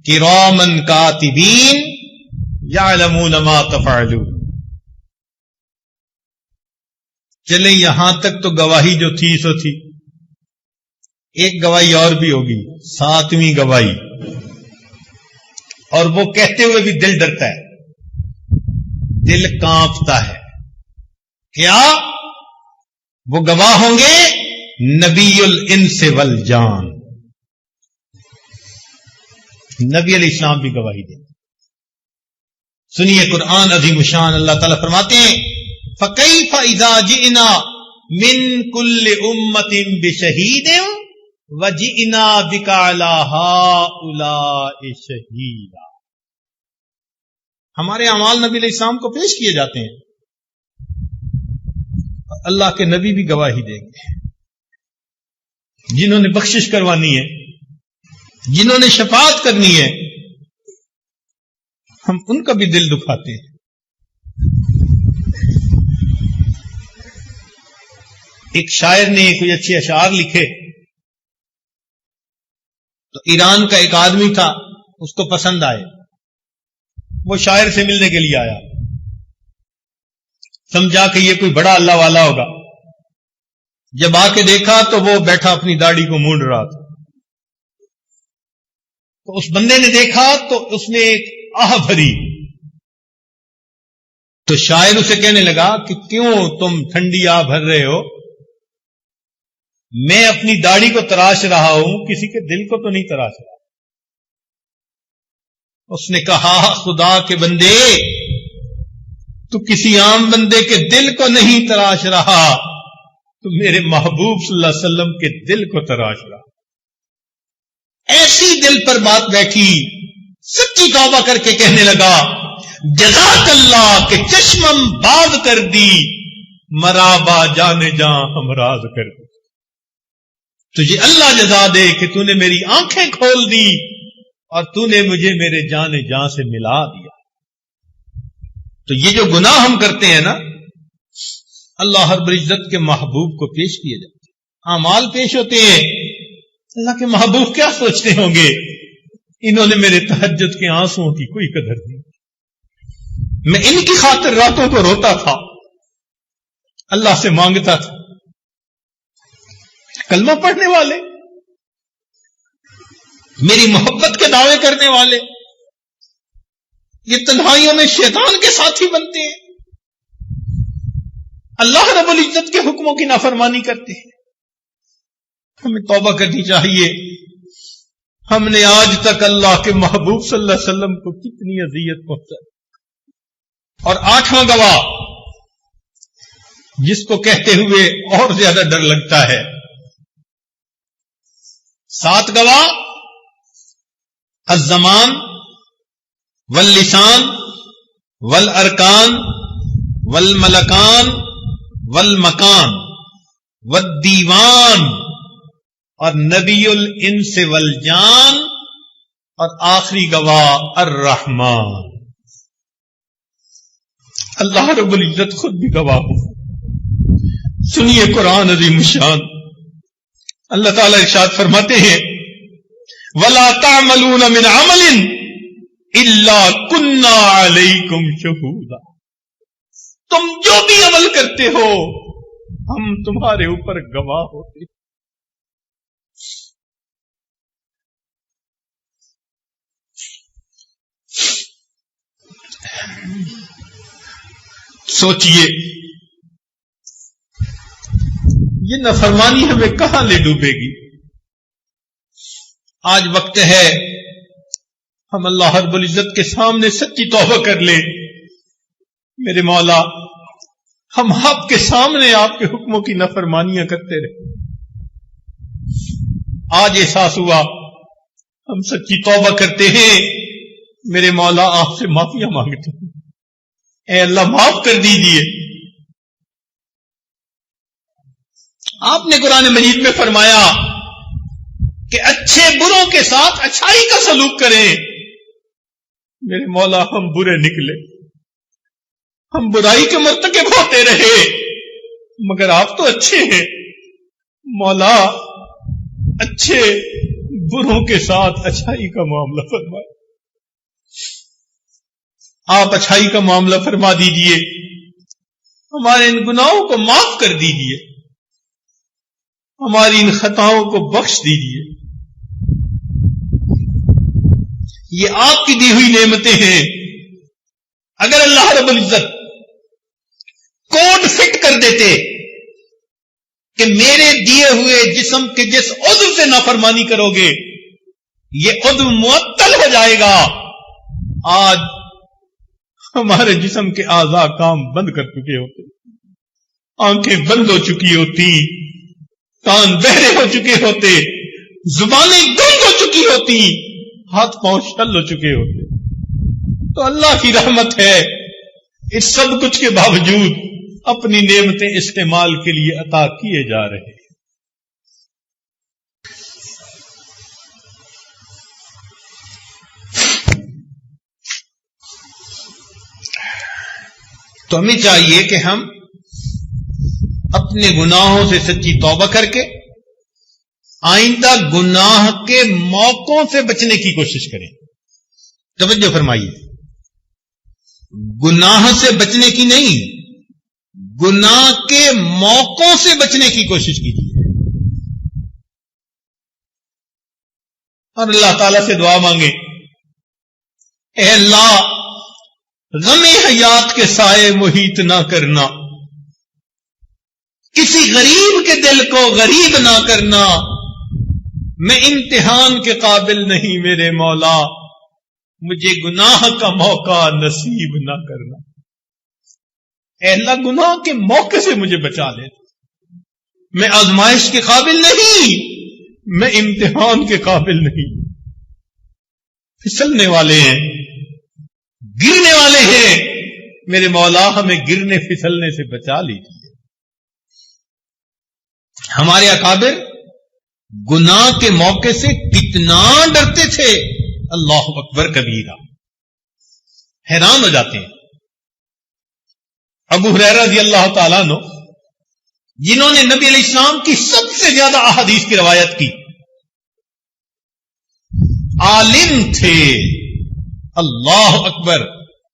کراما کاتبین یعلمون ما تفعلون۔ چلیں یہاں تک تو گواہی جو تھی سو تھی، ایک گواہی اور بھی ہوگی، 7ویں گواہی، اور وہ کہتے ہوئے بھی دل ڈرتا ہے، دل کانپتا ہے۔ کیا؟ وہ گواہ ہوں گے نبی الانس والجان، نبی علیہ السلام بھی گواہی دیں۔ سنیے قرآن عظیم الشان، اللہ تعالیٰ فرماتے ہیں فَكَيْفَ إِذَا جِئْنَا مِن كُلِّ أُمَّةٍ بِشَهِيدٍ وَجِئْنَا بِكَ عَلَى هَؤُلَاءِ شَهِيدًا، ہمارے اعمال نبی علیہ السلام کو پیش کیے جاتے ہیں، اللہ کے نبی بھی گواہی دیں گے، جنہوں نے بخشش کروانی ہے، جنہوں نے شفاعت کرنی ہے، ہم ان کا بھی دل دکھاتے ہیں۔ ایک شاعر نے کوئی اچھے اشعار لکھے تو ایران کا ایک آدمی تھا، اس کو پسند آئے، وہ شاعر سے ملنے کے لیے آیا، سمجھا کہ یہ کوئی بڑا اللہ والا ہوگا، جب آ کے دیکھا تو وہ بیٹھا اپنی داڑھی کو مونڈ رہا تھا، تو اس بندے نے دیکھا تو اس نے ایک آہ بھری، تو شاعر اسے کہنے لگا کہ کیوں تم ٹھنڈی آہ بھر رہے ہو، میں اپنی داڑھی کو تراش رہا ہوں، کسی کے دل کو تو نہیں تراش رہا۔ اس نے کہا خدا کے بندے، تو کسی عام بندے کے دل کو نہیں تراش رہا، تو میرے محبوب صلی اللہ علیہ وسلم کے دل کو تراش رہا۔ ایسی دل پر بات بیٹھی، سچی توبہ کر کے کہنے لگا جزاک اللہ کہ چشمم باز کر دی، مرابا جانے جاں ہمراز کر دی، تجھے اللہ جزا دے کہ تو نے میری آنکھیں کھول دی اور تو نے مجھے میرے جانے جاں سے ملا دیا۔ تو یہ جو گناہ ہم کرتے ہیں نا، اللہ رب العزت کے محبوب کو پیش کیے جاتے ہیں، اعمال پیش ہوتے ہیں، اللہ کے محبوب کیا سوچتے ہوں گے، انہوں نے میرے تہجد کے آنسوؤں کی کوئی قدر نہیں، میں ان کی خاطر راتوں کو روتا تھا، اللہ سے مانگتا تھا۔ کلمہ پڑھنے والے، میری محبت کے دعوے کرنے والے، یہ تنہائیوں میں شیطان کے ساتھی بنتے ہیں، اللہ رب العزت کے حکموں کی نافرمانی کرتے ہیں۔ ہمیں توبہ کرنی چاہیے۔ ہم نے آج تک اللہ کے محبوب صلی اللہ علیہ وسلم کو کتنی اذیت پہنچائی۔ اور 8واں گواہ جس کو کہتے ہوئے اور زیادہ ڈر لگتا ہے، 7 گواہ الزمان واللسان والارکان والملکان والمکان والدیوان اور نبی الانس والجان، اور آخری گواہ الرحمن۔ اللہ رب العزت خود بھی گواہ ہو۔ سنیے قرآن عظیم الشان، اللہ تعالیٰ ارشاد فرماتے ہیں وَلَا تَعْمَلُونَ مِنْ عَمَلٍ إِلَّا كُنَّا عَلَيْكُمْ شُهُودًا، تم جو بھی عمل کرتے ہو ہم تمہارے اوپر گواہ ہوتے ہیں۔ سوچئے یہ نافرمانی ہمیں کہاں لے ڈوبے گی؟ آج وقت ہے ہم اللہ رب العزت کے سامنے سچی توبہ کر لیں۔ میرے مولا، ہم آپ کے سامنے آپ کے حکموں کی نافرمانیاں کرتے رہے، آج احساس ہوا ہم سچی توبہ کرتے ہیں۔ میرے مولا، آپ سے معافیاں مانگتے ہیں، اے اللہ معاف کر دیجئے۔ آپ نے قرآن مجید میں فرمایا کہ اچھے بروں کے ساتھ اچھائی کا سلوک کریں۔ میرے مولا، ہم برے نکلے، ہم برائی کے مرتکب ہوتے رہے، مگر آپ تو اچھے ہیں۔ مولا، اچھے بروں کے ساتھ اچھائی کا معاملہ فرمائے، آپ اچھائی کا معاملہ فرما دیجئے، ہمارے ان گناہوں کو معاف کر دیجئے، ہماری ان خطاؤں کو بخش دیجئے۔ یہ آپ کی دی ہوئی نعمتیں ہیں۔ اگر اللہ رب العزت کوڈ فٹ کر دیتے کہ میرے دیے ہوئے جسم کے جس عضو سے نافرمانی کرو گے یہ عضو معطل ہو جائے گا، آج ہمارے جسم کے اعضاء کام بند کر چکے ہوتے، آنکھیں بند ہو چکی ہوتی، کان بہرے ہو چکے ہوتے، زبانیں گنگ ہو چکی ہوتی، ہاتھ پاؤں شل ہو چکے ہوتے۔ تو اللہ کی رحمت ہے، اس سب کچھ کے باوجود اپنی نعمتیں استعمال کے لیے عطا کیے جا رہے ہیں۔ تو ہمیں چاہیے کہ ہم اپنے گناہوں سے سچی توبہ کر کے آئندہ گناہ کے موقعوں سے بچنے کی کوشش کریں۔ توجہ فرمائیے، گناہ سے بچنے کی نہیں، گناہ کے موقعوں سے بچنے کی کوشش کیجیے، اور اللہ تعالی سے دعا مانگے، اے اللہ غم حیات کے سائے محیط نہ کرنا، کسی غریب کے دل کو غریب نہ کرنا، میں امتحان کے قابل نہیں میرے مولا، مجھے گناہ کا موقع نصیب نہ کرنا۔ اے اللہ گناہ کے موقع سے مجھے بچا لے، میں آزمائش کے قابل نہیں، میں امتحان کے قابل نہیں، پھسلنے والے ہیں، گرنے والے ہیں، میرے مولا ہمیں گرنے پھسلنے سے بچا لیجیے۔ ہمارے اکابر گناہ کے موقع سے کتنا ڈرتے تھے، اللہ اکبر کبیرہ، حیران ہو جاتے ہیں۔ ابو ہریرہ رضی اللہ تعالیٰ عنہ، جنہوں نے نبی علیہ السلام کی سب سے زیادہ احادیث کی روایت کی، عالم تھے، اللہ اکبر،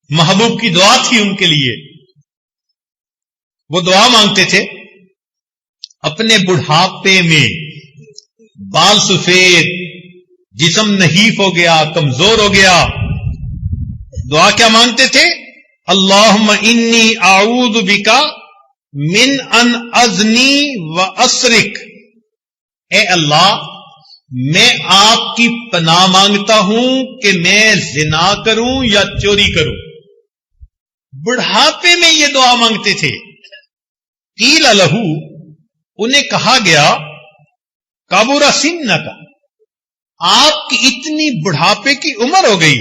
محبوب کی دعا تھی ان کے لیے۔ وہ دعا مانگتے تھے اپنے بڑھاپے میں، بال سفید، جسم نحیف ہو گیا، کمزور ہو گیا، دعا کیا مانگتے تھے؟ اللہم انی اعوذ بک من ان ازنی و اسرک، اے اللہ میں آپ کی پناہ مانگتا ہوں کہ میں زنا کروں یا چوری کروں۔ بڑھاپے میں یہ دعا مانگتے تھے۔ قیل لہو، انہیں کہا گیا کبر سنک، آپ کی اتنی بڑھاپے کی عمر ہو گئی،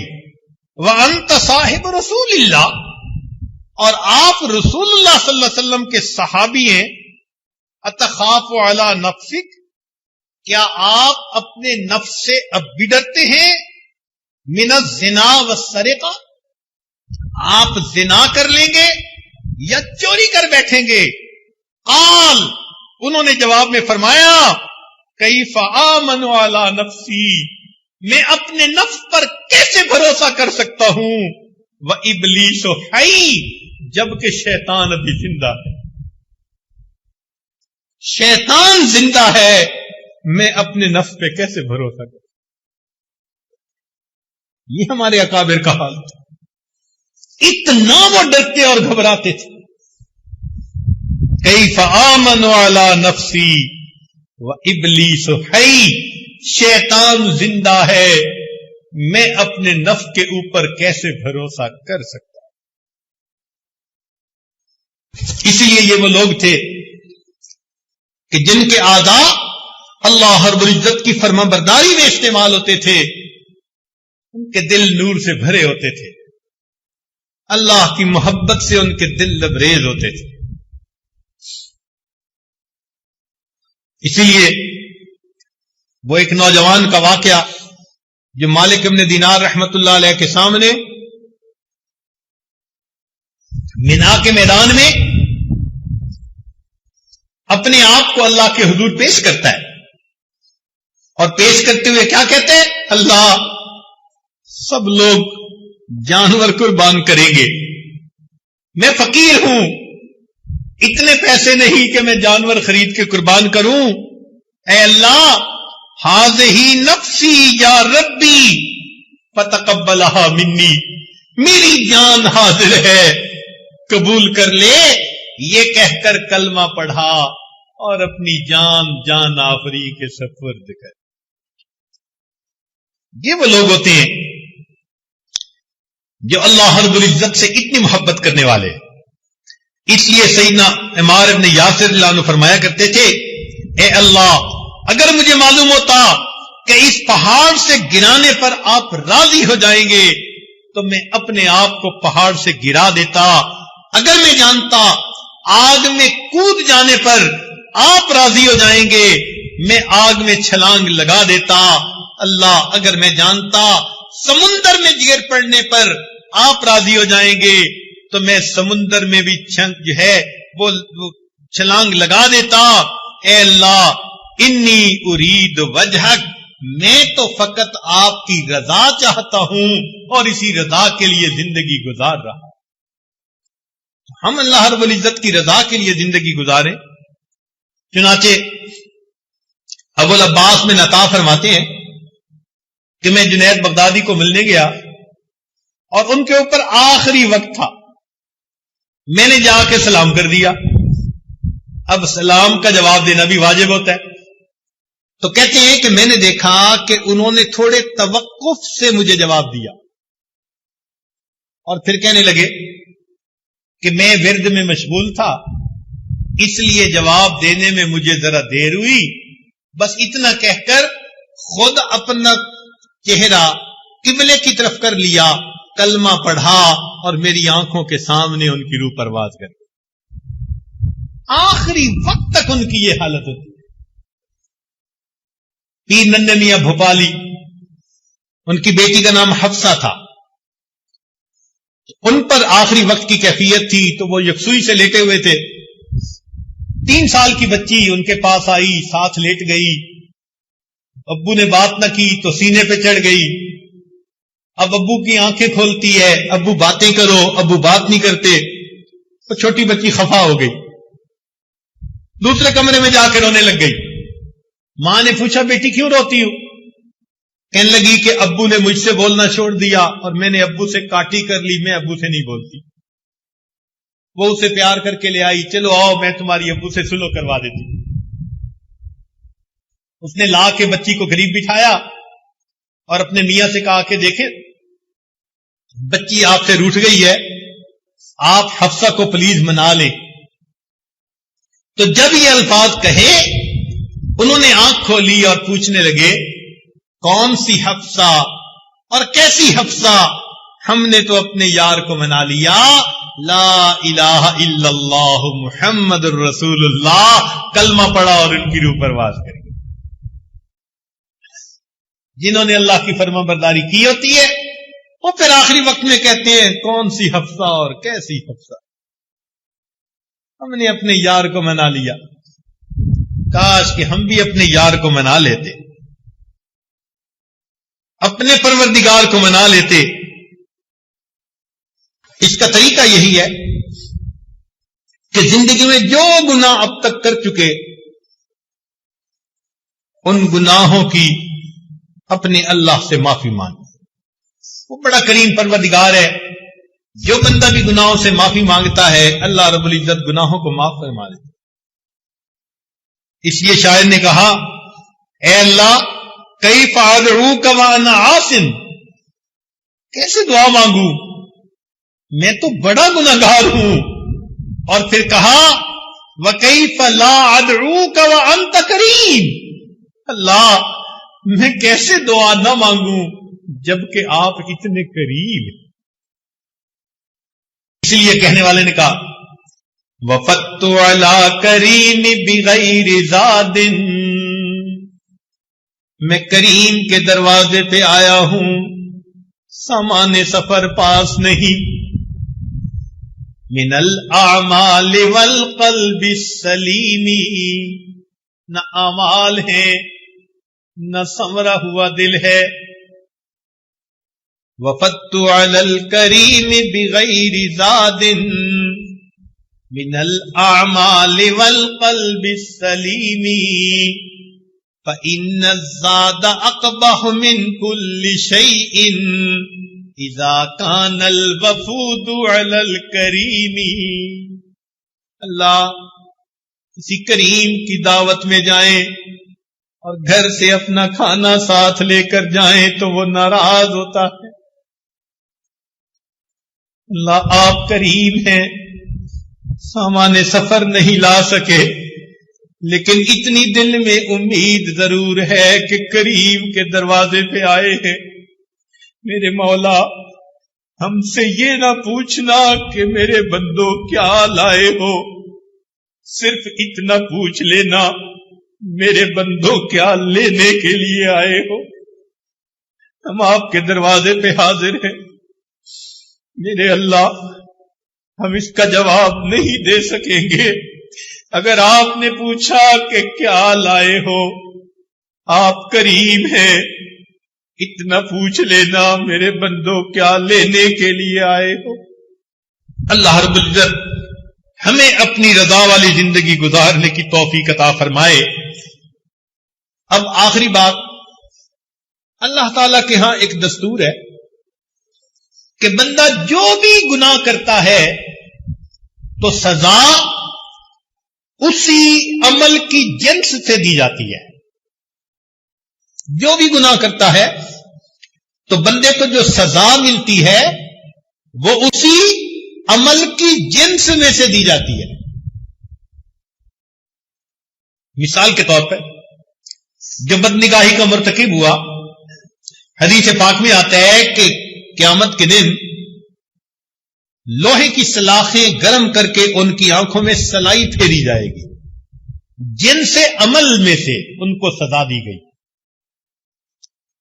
وانت صاحب رسول اللہ، اور آپ رسول اللہ صلی اللہ علیہ وسلم کے صحابی ہیں، اتخاف علی نفسک، کیا آپ اپنے نفس سے اب بھی ڈرتے ہیں؟ من الزنا والسرقہ، آپ زنا کر لیں گے یا چوری کر بیٹھیں گے؟ قال، انہوں نے جواب میں فرمایا کیف آمن علی نفسی، میں اپنے نفس پر کیسے بھروسہ کر سکتا ہوں، وابلیس حی، جبکہ شیطان ابھی زندہ ہے، شیطان زندہ ہے، میں اپنے نفس پہ کیسے بھروسہ کروں؟ یہ ہمارے اکابر کا حال تھا، اتنا وہ ڈرتے اور گھبراتے تھے۔ کیف آمن علی نفسی وابلیس حی، شیطان زندہ ہے، میں اپنے نفس کے اوپر کیسے بھروسہ کر سکتا ہوں؟ اسی لیے یہ وہ لوگ تھے کہ جن کے اعضاء اللہ رب العزت کی فرما برداری میں استعمال ہوتے تھے، ان کے دل نور سے بھرے ہوتے تھے، اللہ کی محبت سے ان کے دل لبریز ہوتے تھے۔ اسی لیے وہ ایک نوجوان کا واقعہ جو مالک ابن دینار رحمت اللہ علیہ کے سامنے مینا کے میدان میں اپنے آپ کو اللہ کے حضور پیش کرتا ہے، اور پیش کرتے ہوئے کیا کہتے ہیں؟ اللہ، سب لوگ جانور قربان کریں گے، میں فقیر ہوں، اتنے پیسے نہیں کہ میں جانور خرید کے قربان کروں، اے اللہ ہذہ نفسی یا ربی فتقبلھا منی، میری جان حاضر ہے، قبول کر لے، یہ کہہ کر کلمہ پڑھا اور اپنی جان آفری کے سپرد کر۔ یہ وہ لوگ ہوتے ہیں جو اللہ رب العزت سے اتنی محبت کرنے والے۔ اس لیے سیدنا عمار ابن یاسر رضی اللہ عنہ فرمایا کرتے تھے، اے اللہ اگر مجھے معلوم ہوتا کہ اس پہاڑ سے گرانے پر آپ راضی ہو جائیں گے تو میں اپنے آپ کو پہاڑ سے گرا دیتا، اگر میں جانتا آگ میں کود جانے پر آپ راضی ہو جائیں گے میں آگ میں چھلانگ لگا دیتا، اللہ اگر میں جانتا سمندر میں گر پڑنے پر آپ راضی ہو جائیں گے تو میں سمندر میں بھی جو ہے وہ چھلانگ لگا دیتا۔ اے اللہ انی ارید وجہک، میں تو فقط آپ کی رضا چاہتا ہوں اور اسی رضا کے لیے زندگی گزار رہا۔ ہم اللہ رب العزت کی رضا کے لیے زندگی گزاریں۔ چنانچہ ابو العباس میں عطا فرماتے ہیں کہ میں جنید بغدادی کو ملنے گیا اور ان کے اوپر آخری وقت تھا، میں نے جا کے سلام کر دیا۔ اب سلام کا جواب دینا بھی واجب ہوتا ہے، تو کہتے ہیں کہ میں نے دیکھا کہ انہوں نے تھوڑے توقف سے مجھے جواب دیا اور پھر کہنے لگے کہ میں ورد میں مشغول تھا، اس لیے جواب دینے میں مجھے ذرا دیر ہوئی، بس اتنا کہہ کر خود اپنا چہرہ قبلے کی طرف کر لیا، کلمہ پڑھا اور میری آنکھوں کے سامنے ان کی روح پرواز کر گئی۔ آخری وقت تک ان کی یہ حالت ہوتی ہے۔ پیر ننھے میاں بھوپالی، ان کی بیٹی کا نام حفصہ تھا، ان پر آخری وقت کی کیفیت تھی تو وہ یکسوئی سے لیٹے ہوئے تھے۔ 3 سال کی بچی ان کے پاس آئی، ساتھ لیٹ گئی، ابو نے بات نہ کی تو سینے پہ چڑھ گئی۔ اب ابو کی آنکھیں کھولتی ہے، ابو باتیں کرو، ابو بات نہیں کرتے، تو چھوٹی بچی خفا ہو گئی، دوسرے کمرے میں جا کے رونے لگ گئی۔ ماں نے پوچھا بیٹی کیوں روتی ہو؟ کہنے لگی کہ ابو نے مجھ سے بولنا چھوڑ دیا اور میں نے ابو سے کاٹی کر لی، میں ابو سے نہیں بولتی۔ وہ اسے پیار کر کے لے آئی، چلو آؤ میں تمہاری ابو سے سلو کروا دیتی۔ اس نے لا کے بچی کو قریب بٹھایا اور اپنے میاں سے کہا کہ دیکھیں بچی آپ سے روٹھ گئی ہے، آپ حفصہ کو پلیز منا لیں۔ تو جب یہ الفاظ کہے انہوں نے آنکھ کھولی اور پوچھنے لگے کون سی حفصہ اور کیسی حفصہ؟ ہم نے تو اپنے یار کو منا لیا، لا الہ الا اللہ محمد الرسول اللہ، کلمہ پڑھا اور ان کی روح پرواز کر گئی۔ جنہوں نے اللہ کی فرما برداری کی ہوتی ہے وہ پھر آخری وقت میں کہتے ہیں کون سی حفصہ اور کیسی حفصہ، ہم نے اپنے یار کو منا لیا۔ کاش کہ ہم بھی اپنے یار کو منا لیتے، اپنے پروردگار کو منا لیتے۔ اس کا طریقہ یہی ہے کہ زندگی میں جو گناہ اب تک کر چکے ان گناہوں کی اپنے اللہ سے معافی مانگ، وہ بڑا کریم پروردگار ہے، جو بندہ بھی گناہوں سے معافی مانگتا ہے اللہ رب العزت گناہوں کو معاف فرما دیتا۔ اس لیے شاعر نے کہا اے اللہ کیف ادعوک وانا عاصٍ، کیسے دعا مانگوں میں تو بڑا گناہگار ہوں۔ اور پھر کہا وکیف لا ادعوک وانت کریم، اللہ میں کیسے دعا نہ مانگوں جبکہ آپ اتنے قریب۔ اس لیے کہنے والے نے کہا وفدت علی کریم بغیر زاد، میں کریم کے دروازے پہ آیا ہوں، سامان سفر پاس نہیں۔ من الاعمال والقلب السلیم، نہ اعمال ہیں نہ سنورا ہوا دل ہے۔ وفدت علی الکریم بغیر زاد، من الاعمال والقلب السلیم، فإن الزاد اقبح من كل شيء اذا كان الوفود على الكريم۔ اللہ کسی کریم کی دعوت میں جائیں اور گھر سے اپنا کھانا ساتھ لے کر جائیں تو وہ ناراض ہوتا ہے۔ اللہ آپ کریم ہیں، سامان سفر نہیں لا سکے لیکن اتنی دل میں امید ضرور ہے کہ کریم کے دروازے پہ آئے ہیں۔ میرے مولا ہم سے یہ نہ پوچھنا کہ میرے بندوں کیا لائے ہو، صرف اتنا پوچھ لینا میرے بندوں کیا لینے کے لیے آئے ہو۔ ہم آپ کے دروازے پہ حاضر ہیں میرے اللہ، ہم اس کا جواب نہیں دے سکیں گے۔ اگر آپ نے پوچھا کہ کیا لائے ہو، آپ کریم ہیں، اتنا پوچھ لینا میرے بندوں کیا لینے کے لیے آئے ہو۔ اللہ رب العزت ہمیں اپنی رضا والی زندگی گزارنے کی توفیق عطا فرمائے۔ اب آخری بات، اللہ تعالی کے ہاں ایک دستور ہے کہ بندہ جو بھی گناہ کرتا ہے تو سزا اسی عمل کی جنس سے دی جاتی ہے۔ جو بھی گناہ کرتا ہے تو بندے کو جو سزا ملتی ہے وہ اسی عمل کی جنس میں سے دی جاتی ہے۔ مثال کے طور پر جو بدنگاہی کا مرتکب ہوا، حدیث پاک میں آتا ہے کہ قیامت کے دن لوہے کی سلاخیں گرم کر کے ان کی آنکھوں میں سلائی پھیری جائے گی، جن سے عمل میں سے ان کو سزا دی گئی.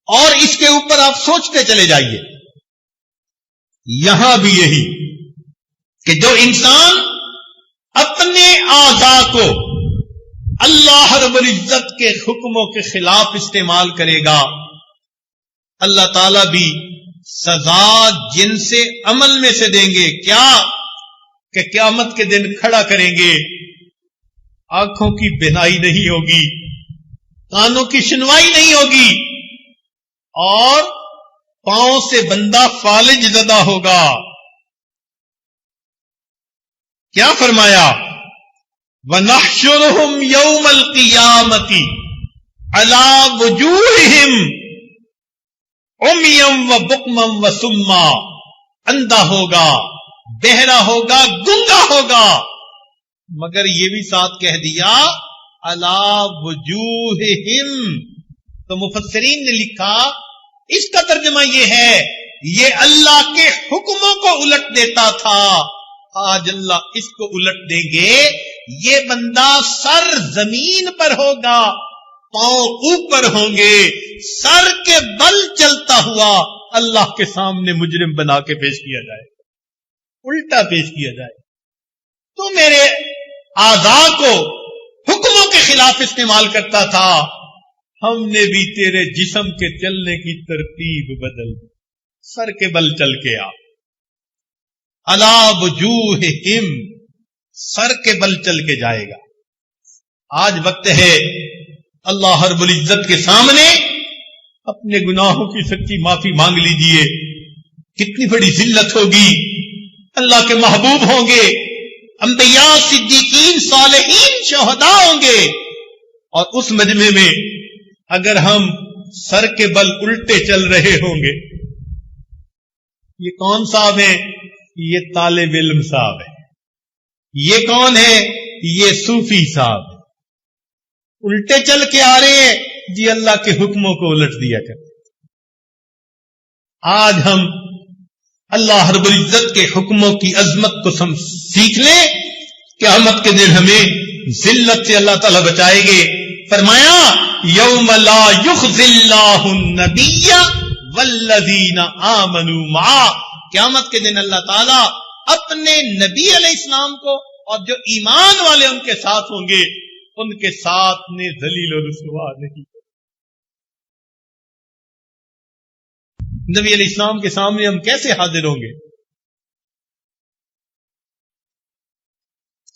اور اس کے اوپر آپ سوچتے چلے جائیے، یہاں بھی یہی کہ جو انسان اپنے اعضاء کو اللہ رب العزت کے حکموں کے خلاف استعمال کرے گا، اللہ تعالیٰ بھی سزا جن سے عمل میں سے دیں گے. کیا کہ قیامت کے دن کھڑا کریں گے، آنکھوں کی بینائی نہیں ہوگی، کانوں کی سنوائی نہیں ہوگی، اور پاؤں سے بندہ فالج زدہ ہوگا. کیا فرمایا؟ وَنَحْشُرُهُمْ يَوْمَ الْقِيَامَةِ عَلَى وُجُوهِهِمْ عُمْيًا وَبُكْمًا وَصُمًّا. اندھا ہوگا، بہرا ہوگا، گنگا ہوگا، مگر یہ بھی ساتھ کہہ دیا عَلَى وُجُوهِهِمْ. تو مفسرین نے لکھا اس کا ترجمہ یہ ہے، یہ اللہ کے حکموں کو الٹ دیتا تھا، آج اللہ اس کو الٹ دیں گے. یہ بندہ سر زمین پر ہوگا، پاؤں اوپر ہوں گے، سر کے بل چلتا ہوا اللہ کے سامنے مجرم بنا کے پیش کیا جائے، الٹا پیش کیا جائے. تو میرے اعضاء کو حکموں کے خلاف استعمال کرتا تھا، ہم نے بھی تیرے جسم کے چلنے کی ترتیب بدل دی، سر کے بل چل کے آ. عَلَى وُجُوهِهِمْ، سر کے بل چل کے جائے گا. آج وقت ہے اللہ رب العزت کے سامنے اپنے گناہوں کی سچی معافی مانگ لیجئے. کتنی بڑی ذلت ہوگی. اللہ کے محبوب ہوں گے، انبیاء، صدیقین، صالحین، شہداء ہوں گے، اور اس مجمع میں اگر ہم سر کے بل الٹے چل رہے ہوں گے. یہ کون صاحب ہیں؟ یہ طالب علم صاحب ہے. یہ کون ہے؟ یہ صوفی صاحب ہے. الٹے چل کے آ رہے ہیں جی، اللہ کے حکموں کو الٹ دیا کرتے. آج ہم اللہ رب العزت کے حکموں کی عظمت کو سیکھ لیں. قیامت کے دن ہمیں ذلت سے اللہ تعالیٰ بچائے گے. فرمایا یوم لا یخزی اللہ النبی والذین آمنوا معہ. قیامت کے دن اللہ تعالیٰ اپنے نبی علیہ السلام کو اور جو ایمان والے ان کے ساتھ ہوں گے ان کے ساتھ نے ذلیل و رسوا نہیں. نبی علیہ السلام کے سامنے ہم کیسے حاضر ہوں گے؟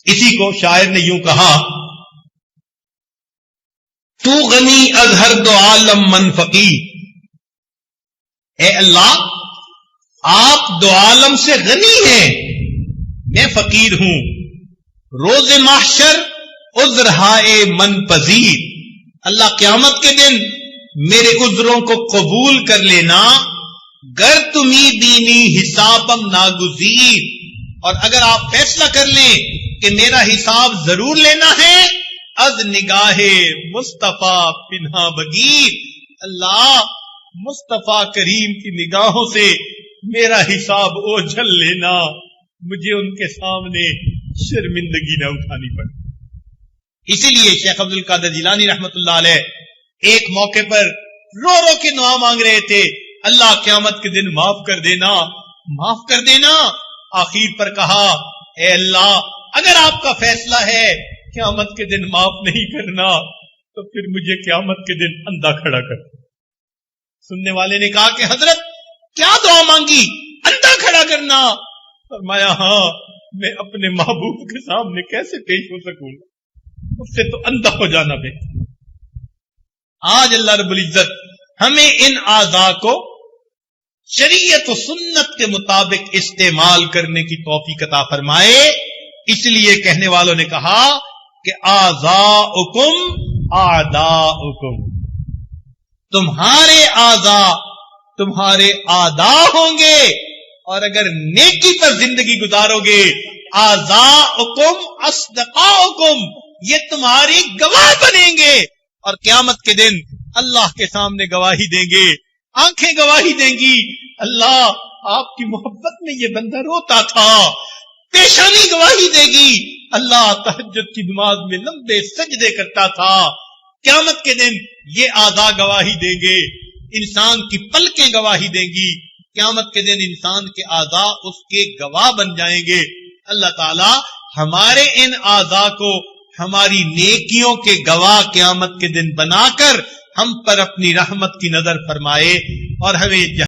اسی کو شاعر نے یوں کہا، تو غنی از ہر دو عالم من فقیر. اے اللہ، آپ دو عالم سے غنی ہیں، میں فقیر ہوں. روز محشر عذر ہائے من پذیر. اللہ قیامت کے دن میرے عذروں کو قبول کر لینا. گر تمہیں دینی حسابم ناگزیر. اور اگر آپ فیصلہ کر لیں کہ میرا حساب ضرور لینا ہے، از نگاہ مصطفیٰ پنہا بگیر. اللہ، مصطفیٰ کریم کی نگاہوں سے میرا حساب اوجھل لینا، مجھے ان کے سامنے شرمندگی نہ اٹھانی پڑے. اسی لیے شیخ عبد القادر جیلانی رحمت اللہ علیہ ایک موقع پر رو رو کے دعا مانگ رہے تھے، اللہ قیامت کے دن معاف کر دینا، معاف کر دینا. آخر پر کہا، اے اللہ، اگر آپ کا فیصلہ ہے قیامت کے دن معاف نہیں کرنا تو پھر مجھے قیامت کے دن اندھا کھڑا کر. سننے والے نے کہا کہ حضرت کیا دعا مانگی؟ اندھا کھڑا کرنا. فرمایا ہاں، میں اپنے محبوب کے سامنے کیسے پیش ہو سکوں گا، اس سے تو اندھا ہو جانا بہتر. آج اللہ رب العزت ہمیں ان اعضاء کو شریعت و سنت کے مطابق استعمال کرنے کی توفیق عطا فرمائے. اس لیے کہنے والوں نے کہا کہ اعضاؤکم اعداؤکم، تمہارے اعضاء تمہارے اعداء ہوں گے، اور اگر نیکی پر زندگی گزارو گے اعضاؤکم اصدقاؤکم، یہ تمہاری گواہ بنیں گے. اور قیامت کے دن اللہ کے سامنے گواہی دیں گے، آنکھیں گواہی دیں گی، اللہ آپ کی محبت میں یہ بندہ روتا تھا، پیشانی گواہی دے گی، اللہ تہجد کی نماز میں لمبے سجدے کرتا تھا۔ قیامت کے دن یہ اعضاء گواہی دیں گے، انسان کی پلکیں گواہی دیں گی، قیامت کے دن انسان کے اعضاء اس کے گواہ بن جائیں گے۔ اللہ تعالی ہمارے ان اعضاء کو ہماری نیکیوں کے گواہ قیامت کے دن بنا کر ہم پر اپنی رحمت کی نظر فرمائے اور ہمیں